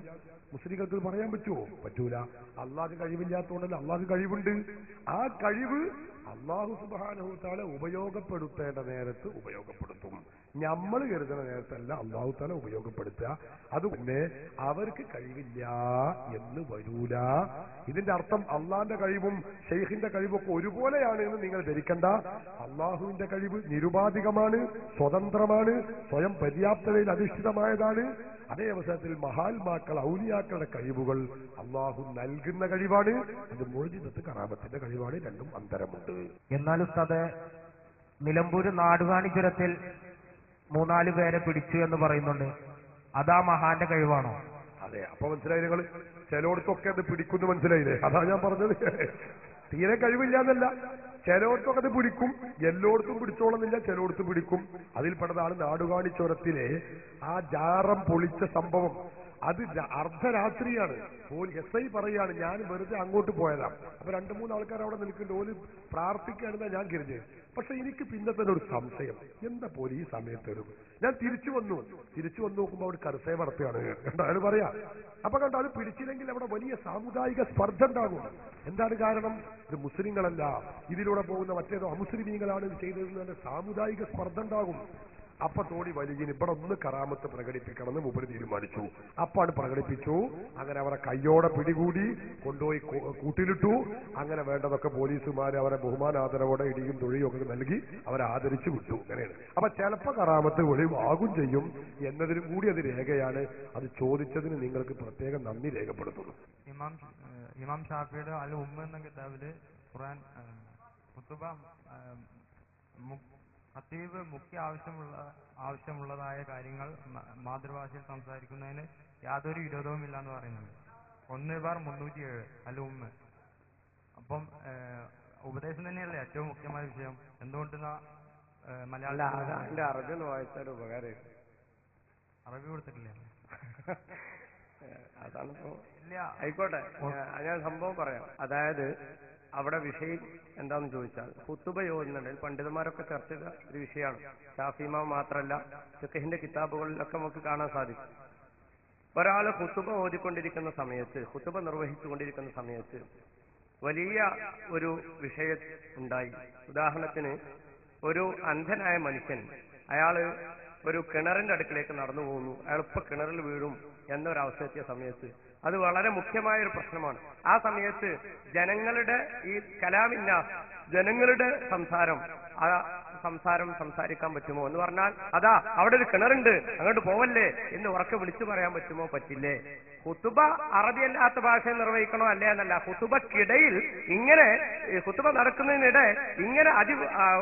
മുസ്ലിങ്ങൾക്ക് പറയാൻ പറ്റുമോ? പറ്റൂല. അള്ളാഹ്ക്ക് കഴിവില്ലാത്തതുകൊണ്ടല്ല, അള്ളാഹ്ക്ക് കഴിവുണ്ട്. ആ കഴിവ് അള്ളാഹു സുബ്ഹാനഹു തആല ഉപയോഗപ്പെടുത്തേണ്ട നേരത്ത് ഉപയോഗപ്പെടുത്തും. നമ്മൾ കരുതുന്ന നേരത്തല്ല അള്ളാഹു തആല ഉപയോഗപ്പെടുത്തുക. അതുകൊണ്ട് അവർക്ക് കഴിവില്ല എന്ന് വരൂല. ഇതിന്റെ അർത്ഥം അള്ളാന്റെ കഴിവും ഷെയ്ഖിന്റെ കഴിവൊക്കെ ഒരുപോലെയാണ് എന്ന് നിങ്ങൾ ധരിക്കണ്ട. അള്ളാഹുവിന്റെ കഴിവ് നിരുപാധികമാണ്, സ്വതന്ത്രമാണ്, സ്വയം പര്യാപ്തതയിൽ അധിഷ്ഠിതമായതാണ്. അതേ അവസരത്തിൽ മഹാത്മാക്കൾ ഔലിയാക്കളുടെ കഴിവുകൾ അള്ളാഹു നൽകുന്ന കഴിവാണ്. അത് മുഅ്ജിസത്ത് കറാമത്തിന്റെ കഴിവാണ്. രണ്ടും അന്തരമുണ്ട്. എന്നാൽ ഉസ്താദ്, നിലമ്പൂര് നാടുകാണി ചുരത്തിൽ 3-4 പേരെ പിടിച്ചു എന്ന് പറയുന്നുണ്ട്. അതാ മഹാന്റെ കഴിവാണോ? അതെ. അപ്പൊ മനസ്സിലായി നിങ്ങൾ? ചിലയിടത്തൊക്കെ അത് പിടിക്കുന്നു, മനസ്സിലായില്ലേ? അതാ ഞാൻ പറഞ്ഞത്. തീരെ കഴിവില്ല എന്നല്ല, ചിലയിടത്തൊക്കെ അത് പിടിക്കും. എല്ലായിടത്തും പിടിച്ചോളുന്നില്ല, ചിലയിടത്തും പിടിക്കും. അതിൽപ്പെട്ടതാണ് നാടുകാണി ചുരത്തിലെ ആ ജാറം പൊളിച്ച സംഭവം. അത് അർദ്ധരാത്രിയാണ്. എസ് ഐ പറയാണ് ഞാൻ വെറുതെ അങ്ങോട്ട് പോയതാ. അപ്പൊ 2-3 ആൾക്കാർ അവിടെ നിൽക്കുന്നുണ്ട്. ഓല് പ്രാർത്ഥിക്കുകയാണെന്നാ ഞാൻ കരുതിയത്. പക്ഷെ എനിക്ക് പിന്നെ തന്നെ ഒരു സംശയം, എന്താ പോലെ ഈ സമയത്ത് വരും. ഞാൻ തിരിച്ചു വന്നു നോക്കുമ്പോൾ അവിടെ കർസേവ നടത്തുകയാണ്. അയാൾ പറയാ. അപ്പൊ കണ്ടോ, അത് പിടിച്ചില്ലെങ്കിൽ അവിടെ വലിയ സാമുദായിക സ്പർദ്ധ ഉണ്ടാകും. എന്താണ് കാരണം? ഇത് മുസ്ലിങ്ങളല്ല, ഇതിലൂടെ പോകുന്ന മറ്റേതോ അമുസ്ലിമീങ്ങളാണ് ഇത് ചെയ്തതെന്ന് സാമുദായിക സ്പർദ്ധ ഉണ്ടാകും. അപ്പൊ തോണി വലിയ ഇവിടെ ഒന്ന് കറാമത്ത് പ്രകടിപ്പിക്കണമെന്ന് മൂപ്പര് തീരുമാനിച്ചു. അപ്പാണ് പ്രകടിപ്പിച്ചു. അങ്ങനെ അവരെ കയ്യോടെ പിടികൂടി കൊണ്ടുപോയി കൂട്ടിലിട്ടു. അങ്ങനെ വേണ്ടതൊക്കെ പോലീസുമാർ അവരെ ബഹുമാനാദരവോടെ ഇടിയും തൊഴിയും ഒക്കെ നൽകി അവരെ ആദരിച്ചു വിട്ടു. അങ്ങനെയാണ്. അപ്പൊ ചിലപ്പോ കറാമത്ത് വെളിവാകും ചെയ്യും എന്നതിനും കൂടി അത് രേഖയാണ്. അത് ചോദിച്ചതിന് നിങ്ങൾക്ക് പ്രത്യേകം നന്ദി രേഖപ്പെടുത്തുന്നു. ഇമാം ഷാഫിയുടെ അൽ ഉമ്മ എന്ന കിതാബില് ഖുർആൻ ഖുതുബ ഖതീബ് മുഖ്യ ആവശ്യമുള്ളതായ കാര്യങ്ങൾ മാതൃഭാഷയിൽ സംസാരിക്കുന്നതിന് യാതൊരു വിരോധവുമില്ല എന്ന് പറയുന്നുണ്ട്. 1/307 അൽ ഉമ്മ. അപ്പം ഉപദേശം തന്നെയല്ലേ ഏറ്റവും മുഖ്യമായ വിഷയം. എന്തുകൊണ്ട് മലയാളം അറബി ഒന്ന് വായിച്ചാൽ ഉപകാരം. അറബി കൊടുത്തിട്ടില്ല. അതാണിപ്പോ. ആയിക്കോട്ടെ, ഞാൻ സംഭവം പറയാം. അതായത് അവിടെ വിഷയം എന്താണെന്ന് ചോദിച്ചാൽ ഖുതുബ ഓതുന്നുണ്ടെങ്കിൽ പണ്ഡിതന്മാരൊക്കെ ചർച്ച ചെയ്ത ഒരു വിഷയമാണ്. ഷാഫിമാം മാത്രമല്ല, ഫിഖ്ഹിന്റെ കിതാബുകളിലൊക്കെ നമുക്ക് കാണാൻ സാധിക്കും. ഒരാൾ ഖുതുബ ഓതിക്കൊണ്ടിരിക്കുന്ന സമയത്ത്, ഖുതുബ നിർവഹിച്ചുകൊണ്ടിരിക്കുന്ന സമയത്ത് വലിയ ഒരു വിഷയം ഉണ്ടായി. ഉദാഹരണത്തിന്, ഒരു അന്ധനായ മനുഷ്യൻ, അയാള് ഒരു കിണറിന്റെ അടുക്കിലേക്ക് നടന്നു പോകുന്നു, എളുപ്പ കിണറിൽ വീഴും എന്നൊരവസ്ഥ എത്തിയ സമയത്ത് അത് വളരെ മുഖ്യമായ ഒരു പ്രശ്നമാണ്. ആ സമയത്ത് ജനങ്ങളുടെ ഈ ജനങ്ങളുടെ സംസാരിക്കാൻ പറ്റുമോ എന്ന് പറഞ്ഞാൽ, അതാ അവിടെ ഒരു കിണറുണ്ട് അങ്ങോട്ട് പോവല്ലേ എന്ന് ഉറക്കെ വിളിച്ചു പറയാൻ പറ്റുമോ? പറ്റില്ലേ. ഖുതുബ അറബിയല്ലാത്ത ഭാഷയിൽ നിർവഹിക്കണോ അല്ലേ എന്നല്ല, ഖുതുബക്കിടയിൽ ഇങ്ങനെ ഖുതുബ നടക്കുന്നതിനിടെ ഇങ്ങനെ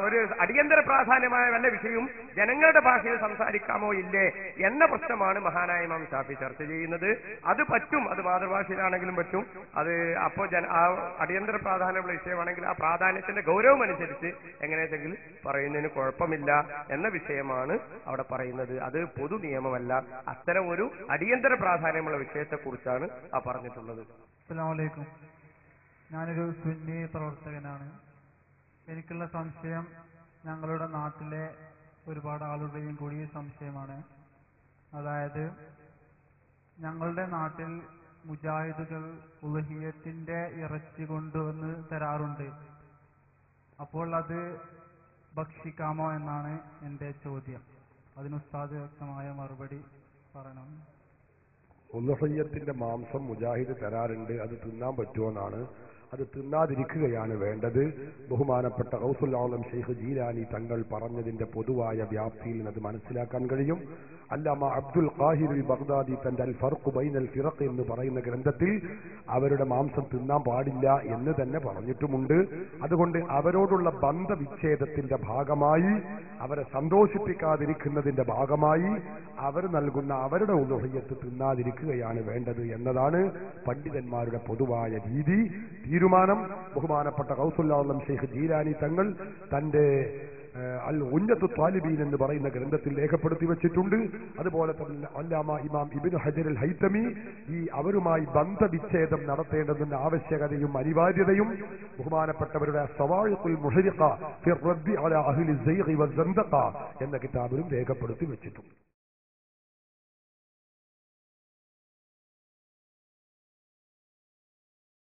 ഒരു അടിയന്തര പ്രാധാന്യമായ വല്ല വിഷയവും ജനങ്ങളുടെ ഭാഷയിൽ സംസാരിക്കാമോ ഇല്ലേ എന്ന പ്രശ്നമാണ് മഹാനായ ഇമാം ഷാഫി ചർച്ച ചെയ്യുന്നത്. അത് പറ്റും, അത് മാതൃഭാഷയിലാണെങ്കിലും പറ്റും. അത് അപ്പോ ആ അടിയന്തര പ്രാധാന്യമുള്ള വിഷയമാണെങ്കിൽ ആ പ്രാധാന്യത്തിന്റെ ഗൗരവം അനുസരിച്ച് എങ്ങനെയെങ്കിലും പറയുന്നതിന് കുഴപ്പമില്ല എന്ന വിഷയമാണ് അവിടെ പറയുന്നത്. അത് പൊതു നിയമമല്ല, അത്തരം ഒരു അടിയന്തര പ്രാധാന്യമുള്ള വിഷയത്തെ കുറിച്ചാണ് ആ പറഞ്ഞിട്ടുള്ളത്. അസ്സലാമു അലൈക്കും. ഞാനൊരു സുന്നി പ്രവർത്തകനാണ്. എനിക്കുള്ള സംശയം ഞങ്ങളുടെ നാട്ടിലെ ഒരുപാട് ആളുകളുടെയും കൂടി സംശയമാണ്. അതായത് ഞങ്ങളുടെ നാട്ടിൽ മുജാഹിദുകൾ ഉളുഹിയത്തിന്റെ ഇറച്ചി കൊണ്ടുവന്ന് തരാറുണ്ട്. അപ്പോൾ അത് ഭക്ഷിക്കാമോ എന്നാണ് എൻ്റെ ചോദ്യം. അതിന് ഉസ്താദ് വ്യക്തമായ മറുപടി പറയണം. ഉളുഹിയ്യത്തിന്റെ മാംസം മുജാഹിദ് തരാറുണ്ട്, അത് തിന്നാൻ പറ്റുമെന്നാണ്. അത് തിന്നാതിരിക്കുകയാണ് വേണ്ടത്. ബഹുമാനപ്പെട്ട ഗൗസുൽ ആലം ശൈഖ് ജീലാനി തങ്ങൾ പറഞ്ഞതിന്റെ പൊതുവായ വ്യാപ്തിയിൽ അത് മനസ്സിലാക്കാൻ കഴിയും. അല്ലാമ അബ്ദുൽ ഖാഹിർ ബഗ്ദാദി തന്റെ അൽ ഫർഖ് ബൈനൽ ഫിറഖ് എന്ന് പറയുന്ന ഗ്രന്ഥത്തിൽ അവരുടെ മാംസം തിന്നാൻ പാടില്ല എന്ന് തന്നെ പറഞ്ഞിട്ടുമുണ്ട്. അതുകൊണ്ട് അവരോടുള്ള ബന്ധവിച്ഛേദത്തിന്റെ ഭാഗമായി, അവരെ സന്തോഷിപ്പിക്കാതിരിക്കുന്നതിന്റെ ഭാഗമായി അവർ നൽകുന്ന അവരുടെ ഉളുഹിയ്യത്ത് തിന്നാതിരിക്കുകയാണ് വേണ്ടത് എന്നതാണ് പണ്ഡിതന്മാരുടെ പൊതുവായ രീതി, തീരുമാനം. ബഹുമാനപ്പെട്ട ഗൗസുൽ ആലം ശൈഖ് ജീലാനി തങ്ങൾ തന്റെ അൽ ഉന്നത്തു ത്വാലിബീൻ എന്ന് പറയുന്ന ഗ്രന്ഥത്തിൽ രേഖപ്പെടുത്തി വെച്ചിട്ടുണ്ട്. അതുപോലെ തന്നെ അല്ലാമ ഇമാം ഇബ്നു ഹജർ അൽ ഹൈതമി ഈ അവരുമായി ബന്ധവിച്ഛേദം നടത്തേണ്ടതിന്റെ ആവശ്യകതയും അനിവാര്യതയും ബഹുമാനപ്പെട്ടവരുടെ സവായിഖുൽ മുഹരിഖ ഫി റദ്ദി അലാ അഹ്ലി സൈഖി വസ്സന്ദഖ എന്ന കിതാബിലും രേഖപ്പെടുത്തി വെച്ചിട്ടുണ്ട്.